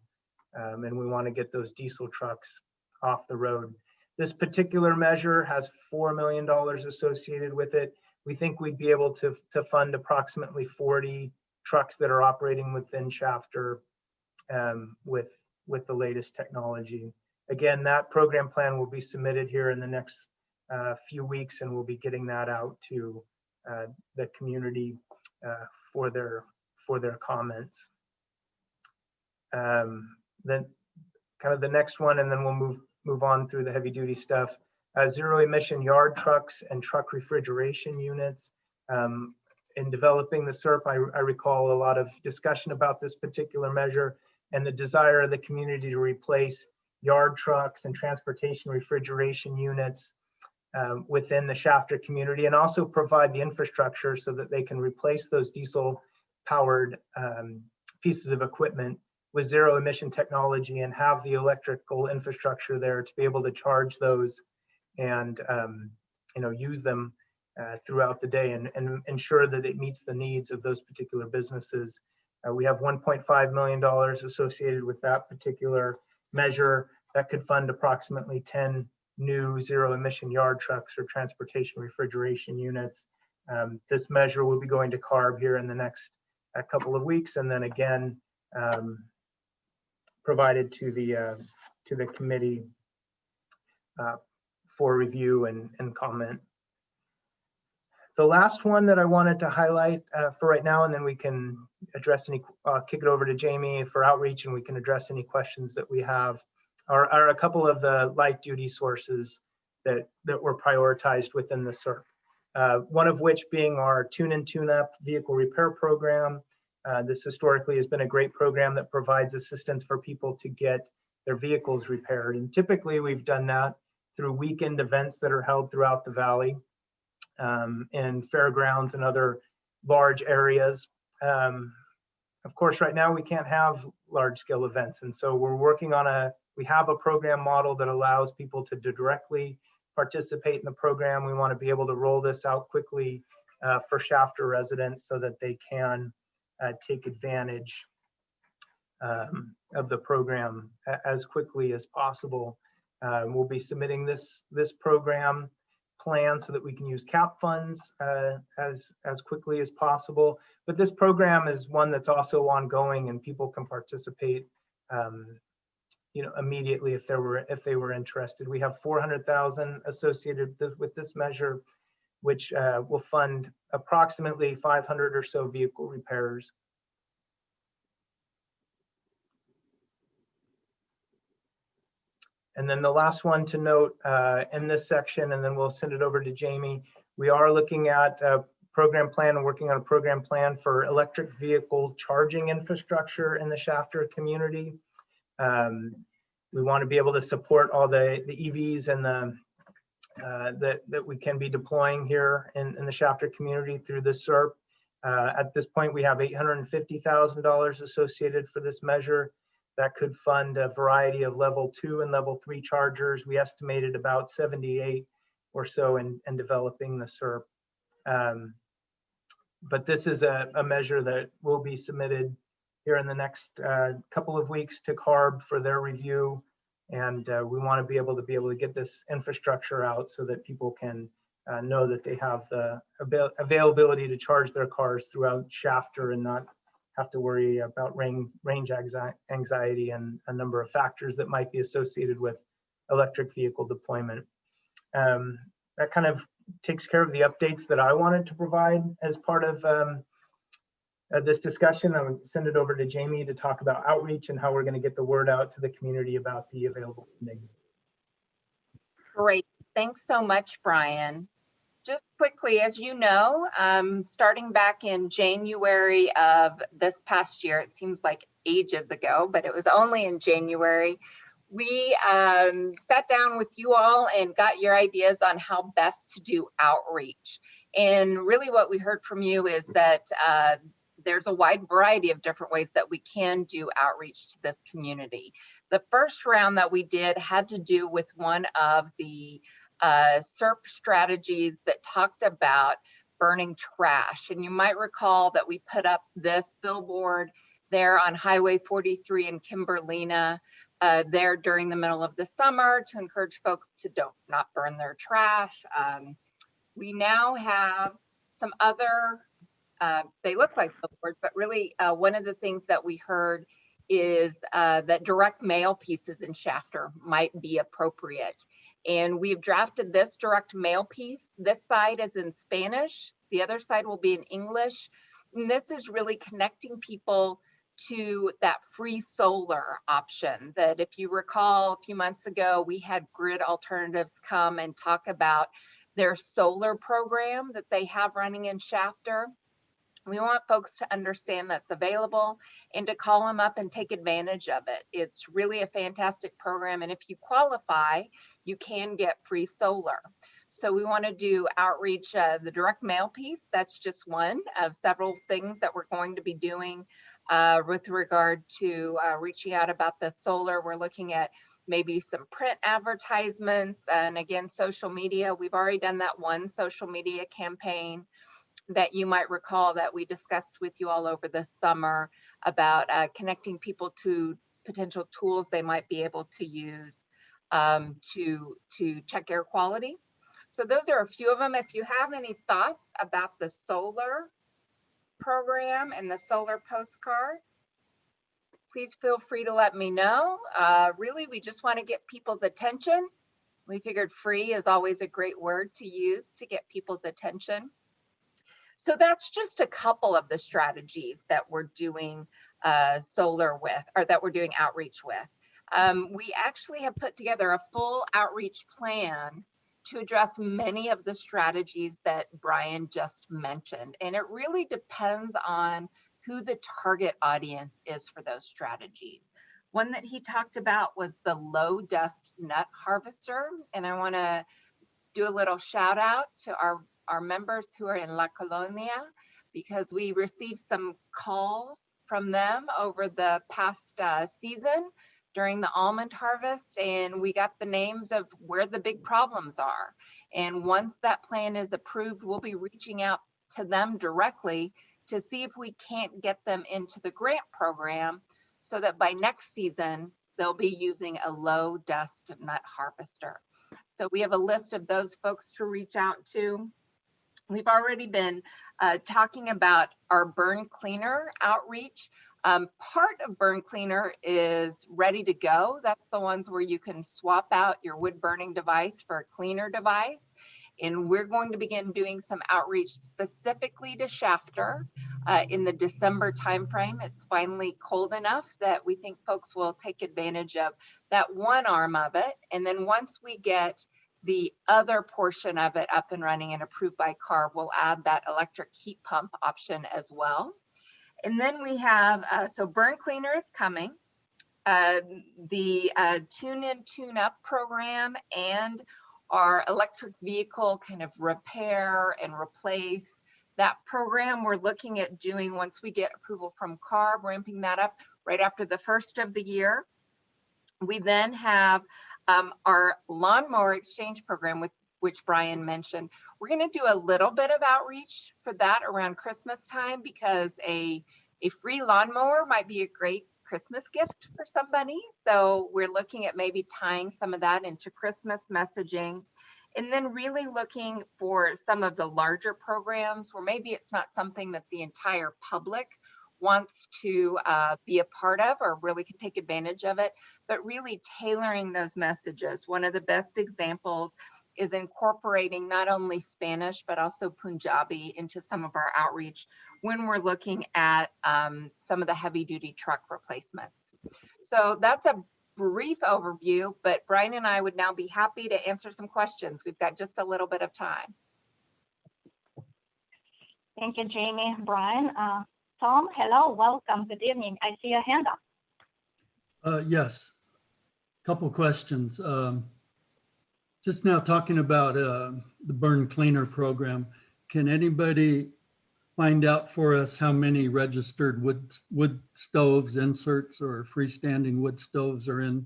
And we want to get those diesel trucks off the road. This particular measure has $4 million associated with it. We think we'd be able to fund approximately 40 trucks that are operating within Shafter with the latest technology. Again, that program plan will be submitted here in the next few weeks, and we'll be getting that out to the community for their comments. Then kind of the next one, and then we'll move on through the heavy duty stuff. Zero emission yard trucks and truck refrigeration units. In developing the SERP, I recall a lot of discussion about this particular measure and the desire of the community to replace yard trucks and transportation refrigeration units within the Shafter community, and also provide the infrastructure so that they can replace those diesel powered pieces of equipment with zero emission technology and have the electrical infrastructure there to be able to charge those and use them throughout the day and ensure that it meets the needs of those particular businesses. We have $1.5 million associated with that particular measure that could fund approximately 10 new zero emission yard trucks or transportation refrigeration units. This measure will be going to CARB here in the next couple of weeks, and then again provided to the committee for review and comment. The last one that I wanted to highlight for right now, and then we can address any, kick it over to Jamie for outreach, and we can address any questions that we have, are a couple of the light duty sources that were prioritized within the SERP. One of which being our tune and tune up vehicle repair program. This historically has been a great program that provides assistance for people to get their vehicles repaired. And typically we've done that through weekend events that are held throughout the valley, and fairgrounds and other large areas. Of course, right now we can't have large scale events. And so we're working on we have a program model that allows people to directly participate in the program. We want to be able to roll this out quickly for Shafter residents so that they can take advantage of the program as quickly as possible. We'll be submitting this program plan so that we can use CAP funds as quickly as possible. But this program is one that's also ongoing, and people can participate immediately if they were interested. We have 400,000 associated with this measure, which will fund approximately 500 or so vehicle repairs. And then the last one to note in this section, and then we'll send it over to Jamie, we are looking at a program plan and working on a program plan for electric vehicle charging infrastructure in the Shafter community. We want to be able to support all the EVs and that we can be deploying here in the Shafter community through this SERP. At this point, we have $850,000 associated for this measure. That could fund a variety of level 2 and level 3 chargers. We estimated about 78 or so in developing the SERP. But this is a measure that will be submitted here in the next couple of weeks to CARB for their review. And we want to be able to get this infrastructure out so that people can know that they have the availability to charge their cars throughout Shafter and not have to worry about range anxiety and a number of factors that might be associated with electric vehicle deployment. That kind of takes care of the updates that I wanted to provide as part of this discussion. I would send it over to Jamie to talk about outreach and how we're going to get the word out to the community about the available funding. Great. Thanks so much, Brian. Just quickly, as you know, starting back in January of this past year, it seems like ages ago, but it was only in January, we sat down with you all and got your ideas on how best to do outreach. And really what we heard from you is that there's a wide variety of different ways that we can do outreach to this community. The first round that we did had to do with one of the SERP strategies that talked about burning trash. And you might recall that we put up this billboard there on Highway 43 in Kimberlina there during the middle of the summer to encourage folks to not burn their trash. We now have some other, they look like billboards, but really one of the things that we heard is that direct mail pieces in Shafter might be appropriate. And we've drafted this direct mail piece. This side is in Spanish. The other side will be in English. And this is really connecting people to that free solar option that, if you recall, a few months ago, we had Grid Alternatives come and talk about their solar program that they have running in Shafter. We want folks to understand that's available and to call them up and take advantage of it. It's really a fantastic program. And if you qualify, you can get free solar. So we want to do outreach, the direct mail piece. That's just one of several things that we're going to be doing with regard to reaching out about the solar. We're looking at maybe some print advertisements, and again, social media. We've already done that one social media campaign that you might recall that we discussed with you all over the summer about connecting people to potential tools they might be able to use to check air quality. So those are a few of them. If you have any thoughts about the solar program and the solar postcard, please feel free to let me know. Really, we just want to get people's attention. We figured free is always a great word to use to get people's attention. So that's just a couple of the strategies that we're doing solar with, or that we're doing outreach with. We actually have put together a full outreach plan to address many of the strategies that Brian just mentioned. And it really depends on who the target audience is for those strategies. One that he talked about was the low dust nut harvester. And I want to do a little shout out to our members who are in La Colonia, because we received some calls from them over the past season during the almond harvest, and we got the names of where the big problems are. And once that plan is approved, we'll be reaching out to them directly to see if we can't get them into the grant program so that by next season, they'll be using a low dust nut harvester. So we have a list of those folks to reach out to. We've already been talking about our burn cleaner outreach. Part of burn cleaner is ready to go. That's the ones where you can swap out your wood burning device for a cleaner device. And we're going to begin doing some outreach specifically to Shafter in the December timeframe. It's finally cold enough that we think folks will take advantage of that one arm of it. And then once we get the other portion of it up and running and approved by CARB, we'll add that electric heat pump option as well. And then we have, so burn cleaner is coming, the tune in, tune up program, and our electric vehicle kind of repair and replace. That program we're looking at doing once we get approval from CARB, ramping that up right after the first of the year. We then have our lawnmower exchange program, with which Brian mentioned. We're going to do a little bit of outreach for that around Christmas time, because a free lawnmower might be a great Christmas gift for somebody. So we're looking at maybe tying some of that into Christmas messaging, and then really looking for some of the larger programs where maybe it's not something that the entire public wants to be a part of or really can take advantage of it, but really tailoring those messages. One of the best examples is incorporating not only Spanish, but also Punjabi into some of our outreach when we're looking at some of the heavy duty truck replacements. So that's a brief overview, but Brian and I would now be happy to answer some questions. We've got just a little bit of time. Thank you, Jamie. Brian, Tom, hello, welcome, good evening. I see a hand up. Yes, couple questions. Just now talking about the burn cleaner program, can anybody find out for us how many registered wood stoves, inserts, or freestanding wood stoves are in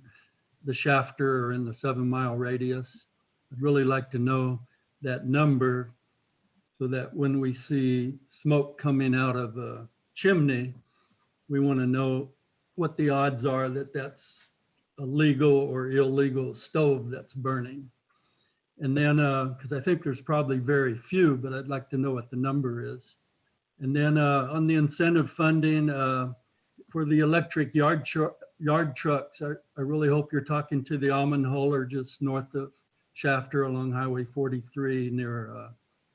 the Shafter or in the 7 mile radius? I'd really like to know that number so that when we see smoke coming out of a chimney, we want to know what the odds are that that's a legal or illegal stove that's burning. And then, because I think there's probably very few, but I'd like to know what the number is. And then on the incentive funding for the electric yard trucks, I really hope you're talking to the almond huller just north of Shafter along Highway 43 near, I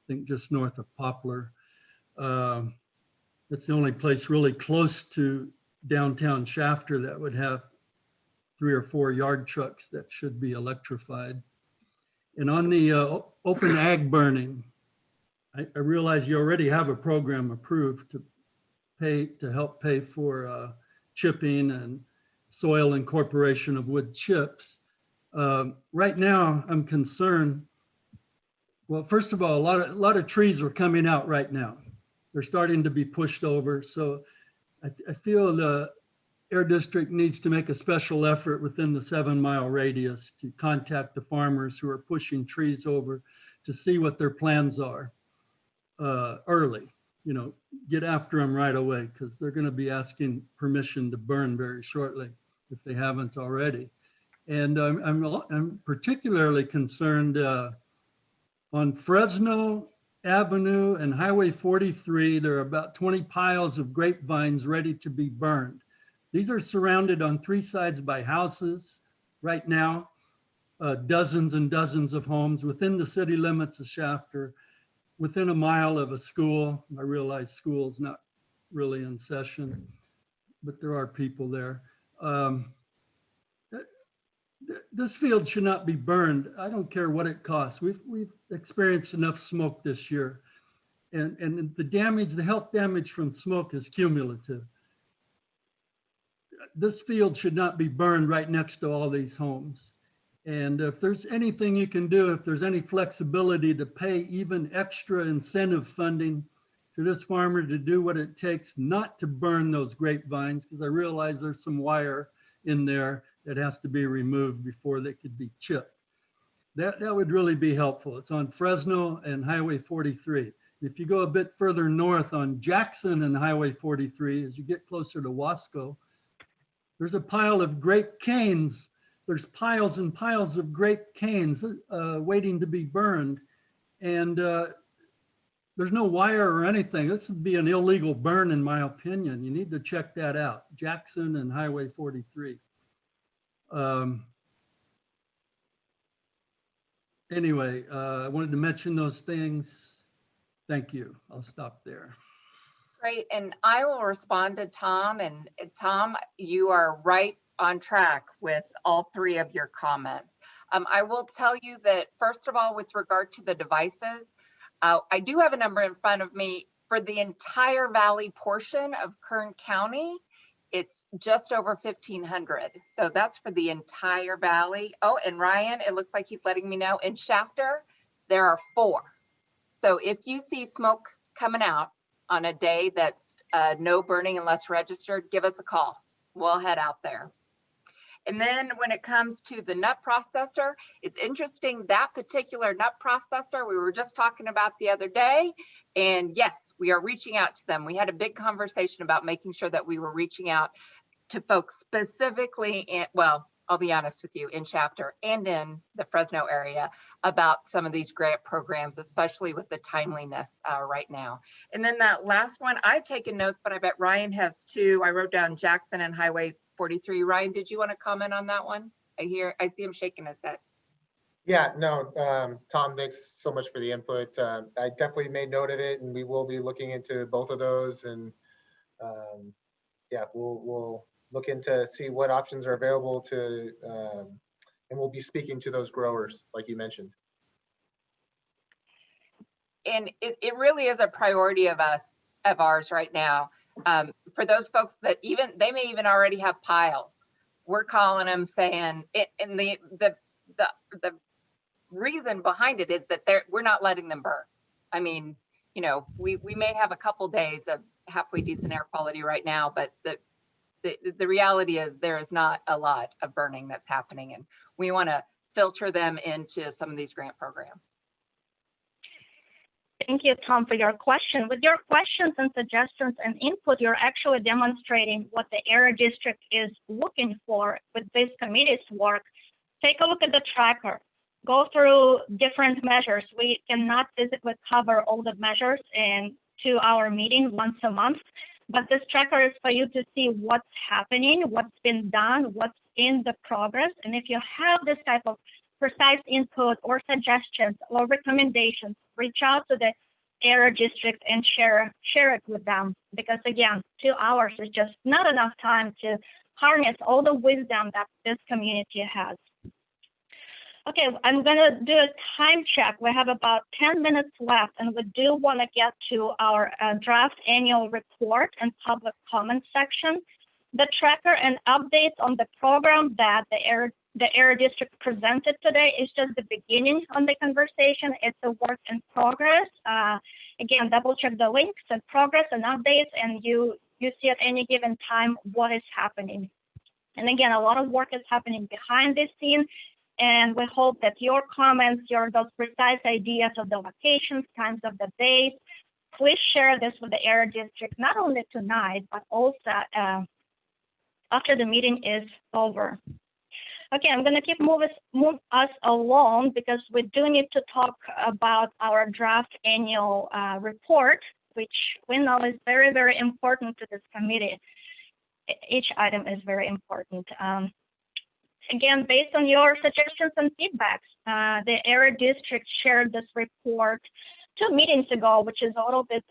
think just north of Poplar. That's the only place really close to downtown Shafter that would have 3 or 4 yard trucks that should be electrified. And on the open ag burning, I realize you already have a program approved to help pay for chipping and soil incorporation of wood chips. Right now, I'm concerned. Well, first of all, a lot of trees are coming out right now. They're starting to be pushed over. So I feel Air District needs to make a special effort within the 7-mile radius to contact the farmers who are pushing trees over to see what their plans are early. You know, get after them right away because they're going to be asking permission to burn very shortly if they haven't already. And I'm particularly concerned on Fresno Avenue and Highway 43. There are about 20 piles of grapevines ready to be burned. These are surrounded on 3 sides by houses right now, dozens and dozens of homes within the city limits of Shafter, within a mile of a school. I realize school's not really in session, but there are people there. This field should not be burned. I don't care what it costs. We've experienced enough smoke this year, and the damage, the health damage from smoke is cumulative. This field should not be burned right next to all these homes. And if there's anything you can do, if there's any flexibility to pay even extra incentive funding to this farmer to do what it takes not to burn those grapevines, because I realize there's some wire in there that has to be removed before they could be chipped. That would really be helpful. It's on Fresno and Highway 43. If you go a bit further north on Jackson and Highway 43, as you get closer to Wasco, there's a pile of grape canes. There's piles and piles of grape canes waiting to be burned. And there's no wire or anything. This would be an illegal burn in my opinion. You need to check that out. Jackson and Highway 43. Anyway, I wanted to mention those things. Thank you. I'll stop there. Great, and I will respond to Tom. And Tom, you are right on track with all 3 of your comments. I will tell you that, first of all, with regard to the devices, I do have a number in front of me for the entire valley portion of Kern County. It's just over 1,500. So that's for the entire valley. Oh, and Ryan, it looks like he's letting me know in Shafter, there are 4. So if you see smoke coming out on a day that's no burning unless registered, give us a call. We'll head out there. And then when it comes to the nut processor, it's interesting, that particular nut processor we were just talking about the other day. And yes, we are reaching out to them. We had a big conversation about making sure that we were reaching out to folks specifically in, well, I'll be honest with you, in Shafter and in the Fresno area about some of these grant programs, especially with the timeliness right now. And then that last one, I've taken notes, but I bet Ryan has too. I wrote down Jackson and Highway 43. Ryan, did you want to comment on that one? I see him shaking his head. Yeah, no, Tom, thanks so much for the input. I definitely made note of it, and we will be looking into both of those. And yeah, we'll look into see what options are available to, and we'll be speaking to those growers, like you mentioned. And it really is a priority of ours right now. For those folks that they may even already have piles, we're calling them saying it, and the reason behind it is that we're not letting them burn. I mean, you know, we may have a couple days of halfway decent air quality right now, but the reality is there is not a lot of burning that's happening, and we want to filter them into some of these grant programs. Thank you, Tom, for your question. With your questions and suggestions and input, you're actually demonstrating what the Air District is looking for with this committee's work. Take a look at the tracker. Go through different measures. We cannot physically cover all the measures in 2-hour meeting once a month, but this tracker is for you to see what's happening, what's been done, what's in the progress. And if you have this type of precise input or suggestions or recommendations, reach out to the Air District and share it with them. Because again, 2 hours is just not enough time to harness all the wisdom that this community has. Okay, I'm gonna do a time check. We have about 10 minutes left, and we do want to get to our draft annual report and public comment section. The tracker and updates on the program that the Air District presented today is just the beginning on the conversation. It's a work in progress. Again, double check the links and progress and updates, and you you see at any given time what is happening. And again, a lot of work is happening behind the scene, and we hope that your comments, those precise ideas of the locations, times of the days, please share this with the area district, not only tonight, but also after the meeting is over. Okay, I'm gonna keep move us along because we do need to talk about our draft annual report, which we know is very, very important to this committee. Each item is very important. Again, based on your suggestions and feedbacks, the area district shared this report 2 meetings ago, which is a little bit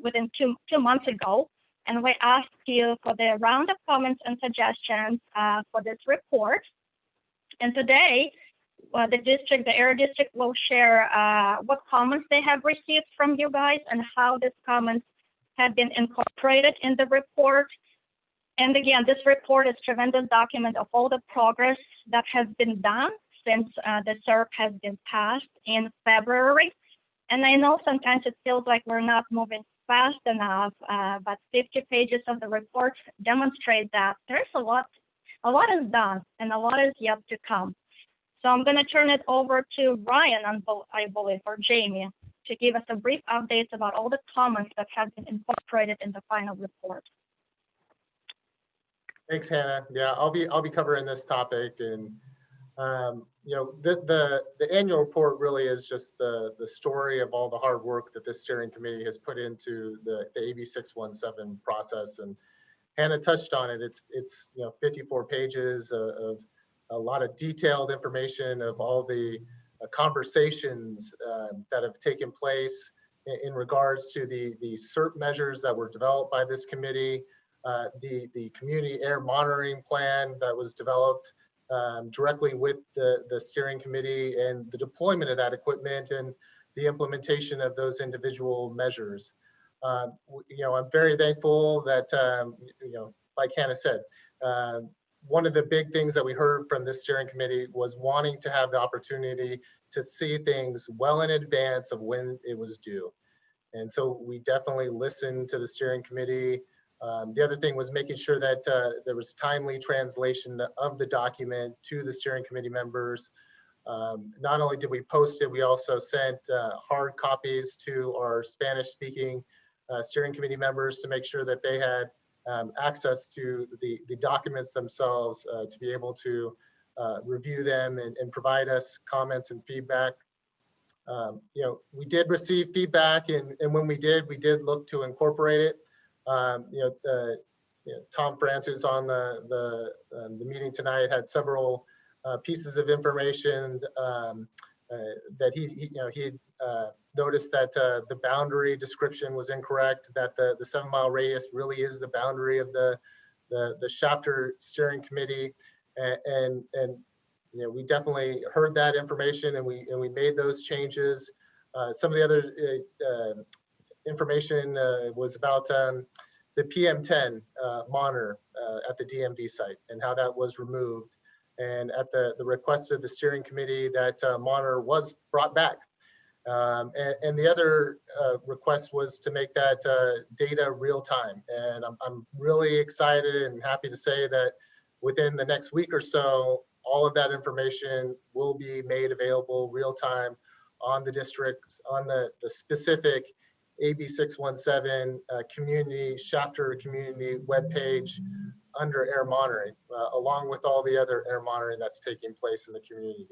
within two months ago. And we asked you for the round of comments and suggestions for this report. And today, the area district will share what comments they have received from you guys and how these comments have been incorporated in the report. And again, this report is a tremendous document of all the progress that has been done since the SERP has been passed in February. And I know sometimes it feels like we're not moving fast enough, but 50 pages of the report demonstrate that there's a lot is done and a lot is yet to come. So I'm going to turn it over to Ryan, I believe, or Jamie, to give us a brief update about all the comments that have been incorporated in the final report. Thanks, Hannah. Yeah, I'll be covering this topic, and you know, the annual report really is just the story of all the hard work that this steering committee has put into the AB 617 process. And Hannah touched on it. It's you know, 54 pages of a lot of detailed information of all the conversations that have taken place in regards to the SERP measures that were developed by this committee, the community air monitoring plan that was developed directly with the steering committee, and the deployment of that equipment and the implementation of those individual measures. You know, I'm very thankful that, you know, like Hannah said, one of the big things that we heard from this steering committee was wanting to have the opportunity to see things well in advance of when it was due. And so we definitely listened to the steering committee. The other thing was making sure that there was timely translation of the document to the steering committee members. Not only did we post it, we also sent hard copies to our Spanish-speaking steering committee members to make sure that they had access to the documents themselves to be able to review them and provide us comments and feedback. You know, we did receive feedback, and when we did look to incorporate it. You know, Tom France, who's on the meeting tonight, had several pieces of information that he had noticed that the boundary description was incorrect, that the 7-mile radius really is the boundary of the Shafter Steering Committee, and you know, we definitely heard that information, and we made those changes. Some of the other information was about the PM10 monitor at the DMV site and how that was removed. And at the request of the steering committee, that monitor was brought back. And the other request was to make that data real time. And I'm really excited and happy to say that within the next week or so, all of that information will be made available real time on the districts, on the specific AB 617 community, Shafter community webpage under air monitoring, along with all the other air monitoring that's taking place in the community.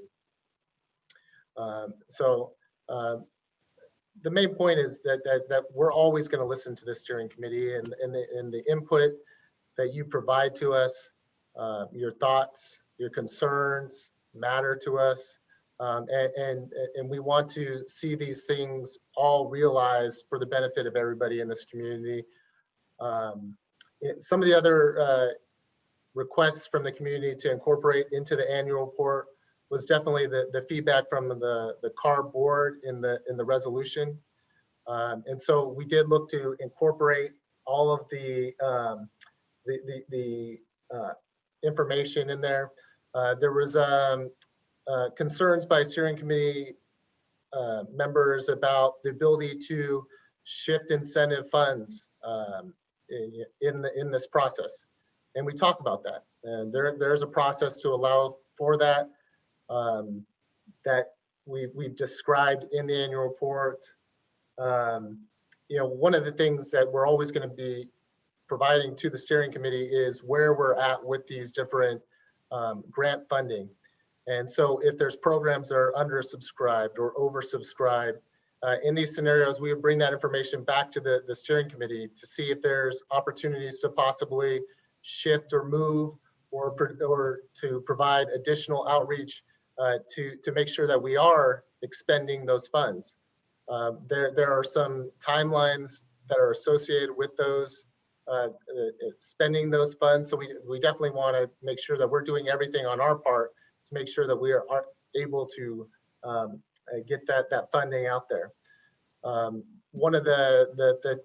The main point is that we're always going to listen to the steering committee and the input that you provide to us. Your thoughts, your concerns matter to us. And we want to see these things all realized for the benefit of everybody in this community. Some of the other requests from the community to incorporate into the annual report was definitely the feedback from the CAR board in the resolution. And so we did look to incorporate all of the information in there. There was concerns by steering committee members about the ability to shift incentive funds in this process. And we talk about that. And there's a process to allow for that, that we've described in the annual report. One of the things that we're always going to be providing to the steering committee is where we're at with these different grant funding. And so if there's programs that are undersubscribed or oversubscribed, in these scenarios, we would bring that information back to the steering committee to see if there's opportunities to possibly shift or move or to provide additional outreach to make sure that we are expending those funds. There are some timelines that are associated with those spending those funds. So we definitely want to make sure that we're doing everything on our part to make sure that we are able to get that funding out there. One of the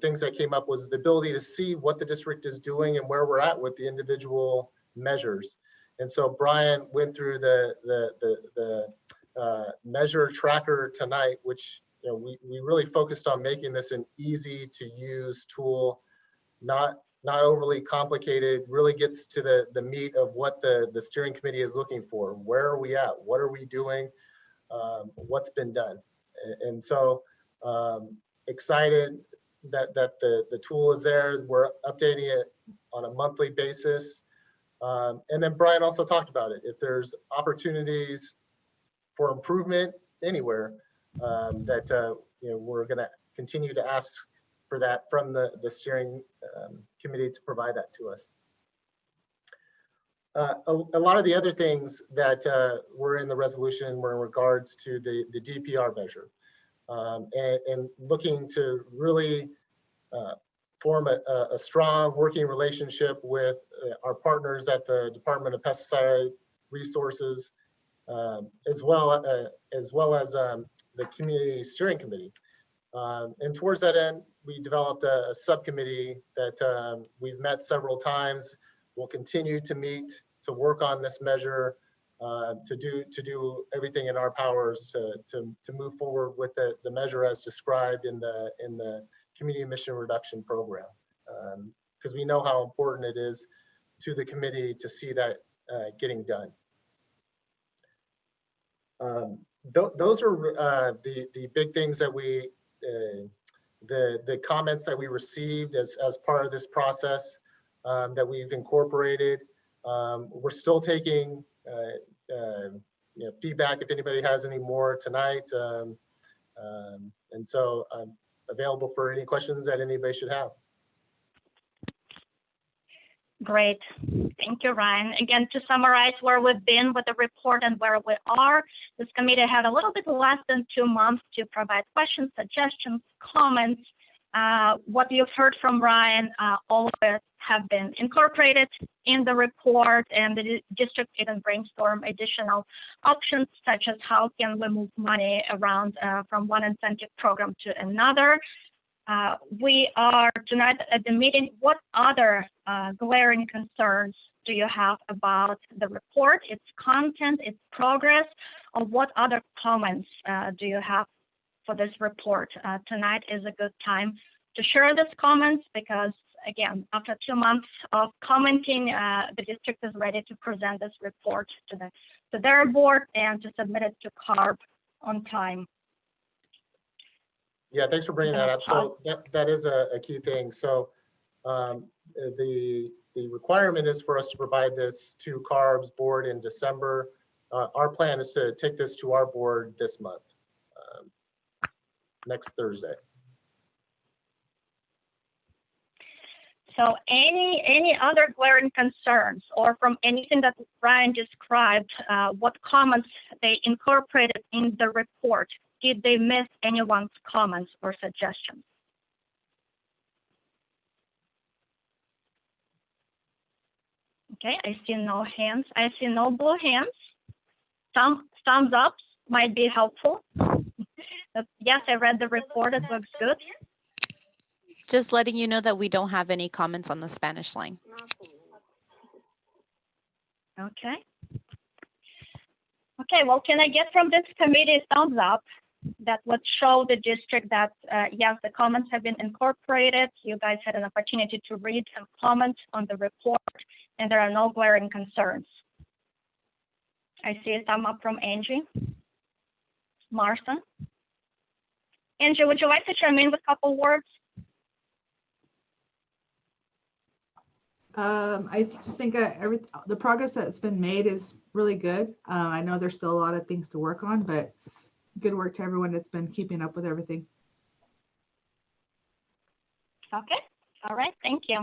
things that came up was the ability to see what the district is doing and where we're at with the individual measures. And so Brian went through the measure tracker tonight, which we really focused on making this an easy to use tool, not overly complicated, really gets to the meat of what the steering committee is looking for. Where are we at? What are we doing? What's been done? And so excited that the tool is there. We're updating it on a monthly basis. And then Brian also talked about it. If there's opportunities for improvement anywhere, that we're going to continue to ask for that from the steering committee to provide that to us. A lot of the other things that were in the resolution were in regards to the DPR measure, and looking to really form a strong working relationship with our partners at the Department of Pesticide Resources, as well as the Community Steering Committee. And towards that end, we developed a subcommittee that we've met several times. We'll continue to meet to work on this measure, to do everything in our powers to move forward with the measure as described in the community emission reduction program, because we know how important it is to the committee to see that getting done. Those are the big things that we, the comments that we received as part of this process that we've incorporated. We're still taking feedback if anybody has any more tonight. And so I'm available for any questions that anybody should have. Great. Thank you, Ryan. Again, to summarize where we've been with the report and where we are, this committee had a little bit less than 2 months to provide questions, suggestions, comments. What you've heard from Ryan, all of it have been incorporated in the report, and the district can brainstorm additional options, such as how can we move money around from one incentive program to another. We are tonight at the meeting. What other glaring concerns do you have about the report, its content, its progress, or what other comments do you have for this report? Tonight is a good time to share these comments because, again, after 2 months of commenting, the district is ready to present this report to their board and to submit it to CARB on time. Yeah, thanks for bringing that up. So that is a key thing. So the requirement is for us to provide this to CARB's board in December. Our plan is to take this to our board this month, next Thursday. So any other glaring concerns, or from anything that Ryan described, what comments they incorporated in the report? Did they miss anyone's comments or suggestions? Okay, I see no hands. I see no blue hands. Some thumbs up might be helpful. Yes, I read the report. It looks good. Just letting you know that we don't have any comments on the Spanish line. Okay. Okay, well, can I get from this committee thumbs up that would show the district that, yes, the comments have been incorporated. You guys had an opportunity to read and comment on the report, and there are no glaring concerns. I see a thumb up from Angie. Martha. Angie, would you like to chime in with a couple words? I just think the progress that's been made is really good. I know there's still a lot of things to work on, but good work to everyone that's been keeping up with everything. Okay, all right, thank you.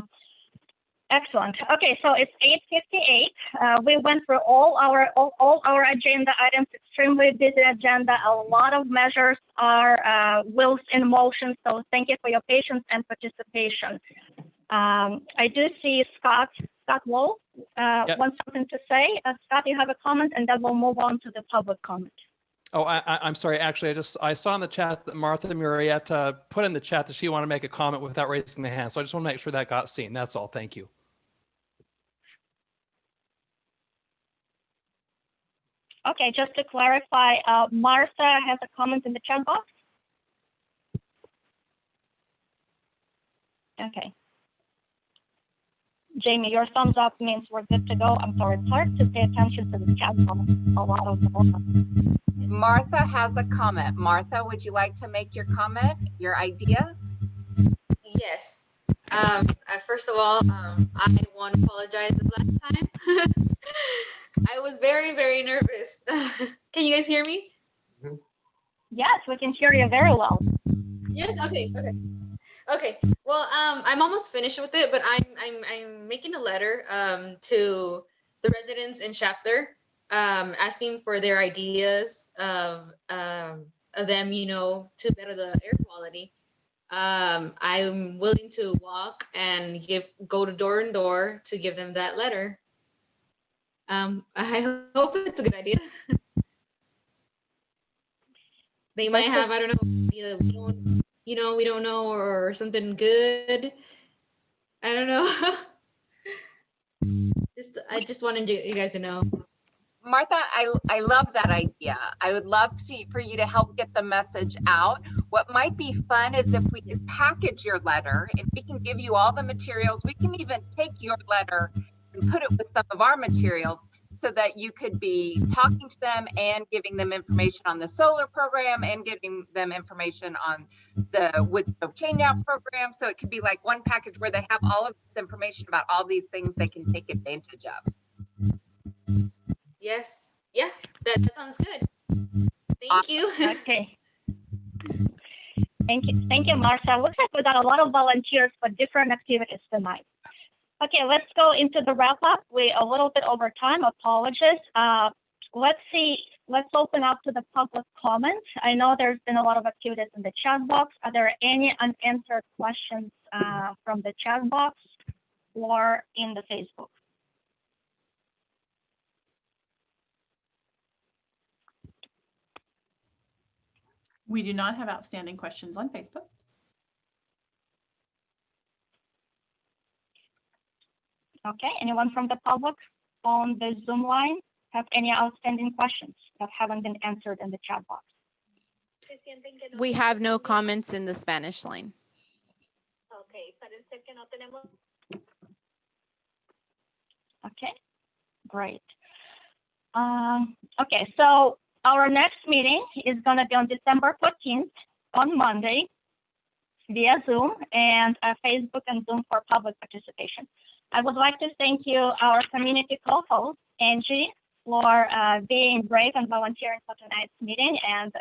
Excellent. Okay, so it's 8:58. We went through all our agenda items, extremely busy agenda. A lot of measures are wheels in motion. So thank you for your patience and participation. I do see Scott Wall wants something to say. Scott, you have a comment, and then we'll move on to the public comment. Oh, I'm sorry. Actually, I saw in the chat that Martha Murrieta put in the chat that she wanted to make a comment without raising the hand. So I just want to make sure that got seen. That's all. Thank you. Okay, just to clarify, Martha has a comment in the chat box. Okay. Jamie, your thumbs up means we're good to go. I'm sorry, it's hard to pay attention to the chat box. A lot of Martha has a comment. Martha, would you like to make your comment, your idea? Yes. First of all, I want to apologize the last time. I was very, very nervous. Can you guys hear me? Yes, we can hear you very well. Yes. Okay. Okay. Well, I'm almost finished with it, but I'm making a letter to the residents in Shafter, asking for their ideas of them, to better the air quality. I'm willing to walk and go to door and door to give them that letter. I hope it's a good idea. They might have, I don't know, we don't know, or something good. I don't know. I just wanted you guys to know. Martha, I love that idea. I would love for you to help get the message out. What might be fun is if we could package your letter, if we can give you all the materials, we can even take your letter and put it with some of our materials so that you could be talking to them and giving them information on the solar program and giving them information on the wood stove changeout program. So it could be like one package where they have all of this information about all these things they can take advantage of. Yes. Yeah, that sounds good. Thank you. Okay. Thank you, Marcia. Looks like we got a lot of volunteers for different activities tonight. Okay, let's go into the wrap up. We're a little bit over time, apologies. Let's open up to the public comments. I know there's been a lot of activities in the chat box. Are there any unanswered questions from the chat box or in the Facebook? We do not have outstanding questions on Facebook. Okay, anyone from the public on the Zoom line have any outstanding questions that haven't been answered in the chat box? We have no comments in the Spanish line. Okay, great. Okay, so our next meeting is going to be on December 14th on Monday via Zoom and Facebook and Zoom for public participation. I would like to thank you, our community co-host, Angie, for being brave and volunteering for tonight's meeting and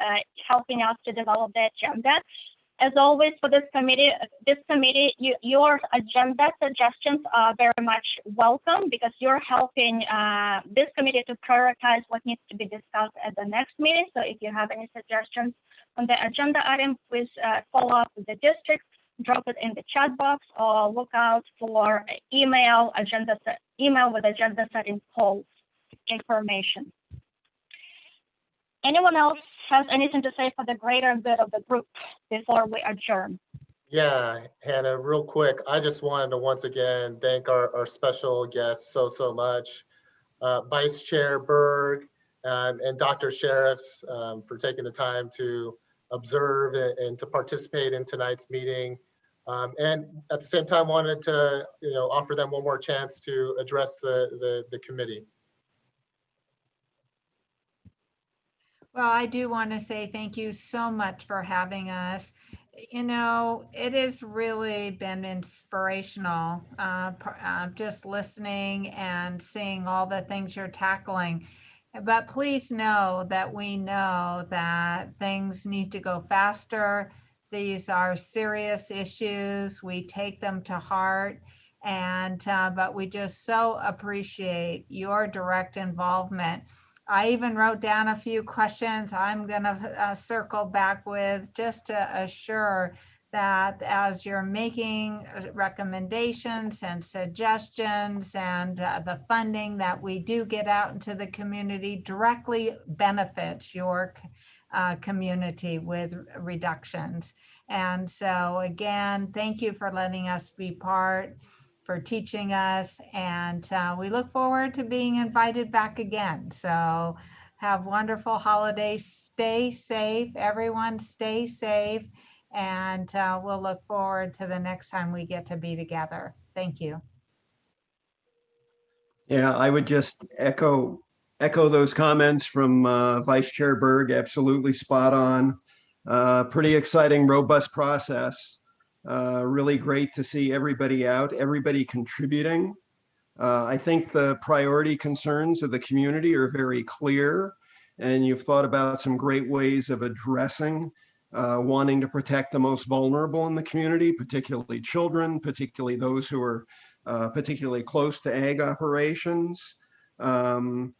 helping us to develop the agenda. As always, for this committee, your agenda suggestions are very much welcome because you're helping this committee to prioritize what needs to be discussed at the next meeting. So if you have any suggestions on the agenda item, please follow up with the district, drop it in the chat box, or look out for email with agenda setting polls information. Anyone else has anything to say for the greater good of the group before we adjourn? Yeah, Hannah, real quick, I just wanted to once again thank our special guests so much. Vice Chair Berg and Dr. Sheriffs for taking the time to observe and to participate in tonight's meeting. And at the same time, wanted to offer them one more chance to address the committee. Well, I do want to say thank you so much for having us. It has really been inspirational, just listening and seeing all the things you're tackling. But please know that we know that things need to go faster. These are serious issues. We take them to heart. But we just so appreciate your direct involvement. I even wrote down a few questions I'm going to circle back with just to assure that as you're making recommendations and suggestions and the funding that we do get out into the community directly benefits your community with reductions. And so again, thank you for letting us be part, for teaching us, and we look forward to being invited back again. So have wonderful holidays. Stay safe, everyone, stay safe, and we'll look forward to the next time we get to be together. Thank you. Yeah, I would just echo those comments from Vice Chair Berg. Absolutely spot on. Pretty exciting, robust process. Really great to see everybody out, everybody contributing. I think the priority concerns of the community are very clear, and you've thought about some great ways of addressing wanting to protect the most vulnerable in the community, particularly children, particularly those who are particularly close to ag operations. And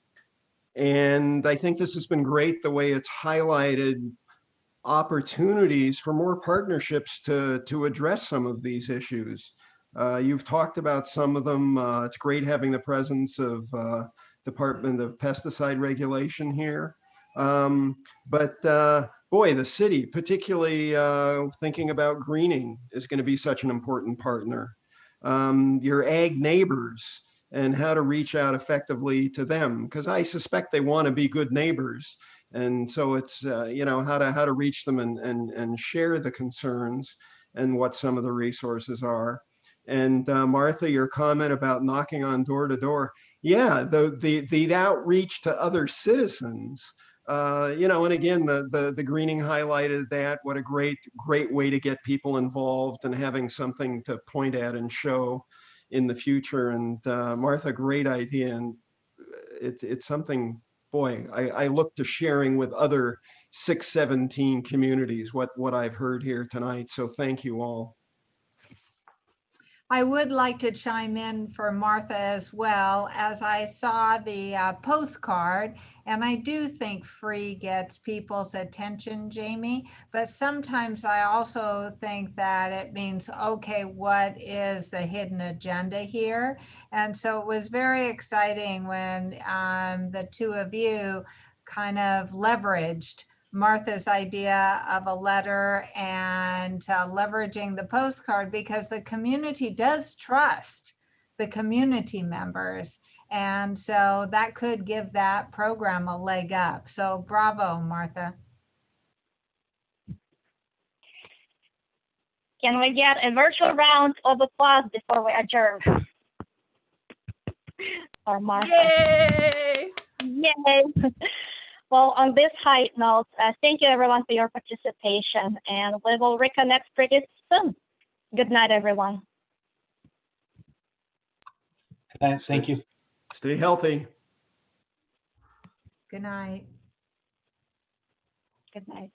I think this has been great the way it's highlighted opportunities for more partnerships to address some of these issues. You've talked about some of them. It's great having the presence of Department of Pesticide Regulation here. But boy, the city, particularly thinking about greening, is going to be such an important partner. Your ag neighbors and how to reach out effectively to them, because I suspect they want to be good neighbors. And so it's, how to reach them and share the concerns and what some of the resources are. And Martha, your comment about knocking on door to door. Yeah, the outreach to other citizens, and again, the greening highlighted that. What a great way to get people involved and having something to point at and show in the future. And Martha, great idea. And it's something, boy, I look to sharing with other 617 communities what I've heard here tonight. So thank you all. I would like to chime in for Martha as well, as I saw the postcard, and I do think free gets people's attention, Jamie, but sometimes I also think that it means, okay, what is the hidden agenda here? And so it was very exciting when the two of you kind of leveraged Martha's idea of a letter and leveraging the postcard, because the community does trust the community members. And so that could give that program a leg up. So bravo, Martha. Can we get a virtual round of applause before we adjourn? For Martha. Yay! Yay! Well, on this high note, thank you everyone for your participation, and we will reconnect pretty soon. Good night, everyone. Good night. Thank you. Stay healthy. Good night. Good night.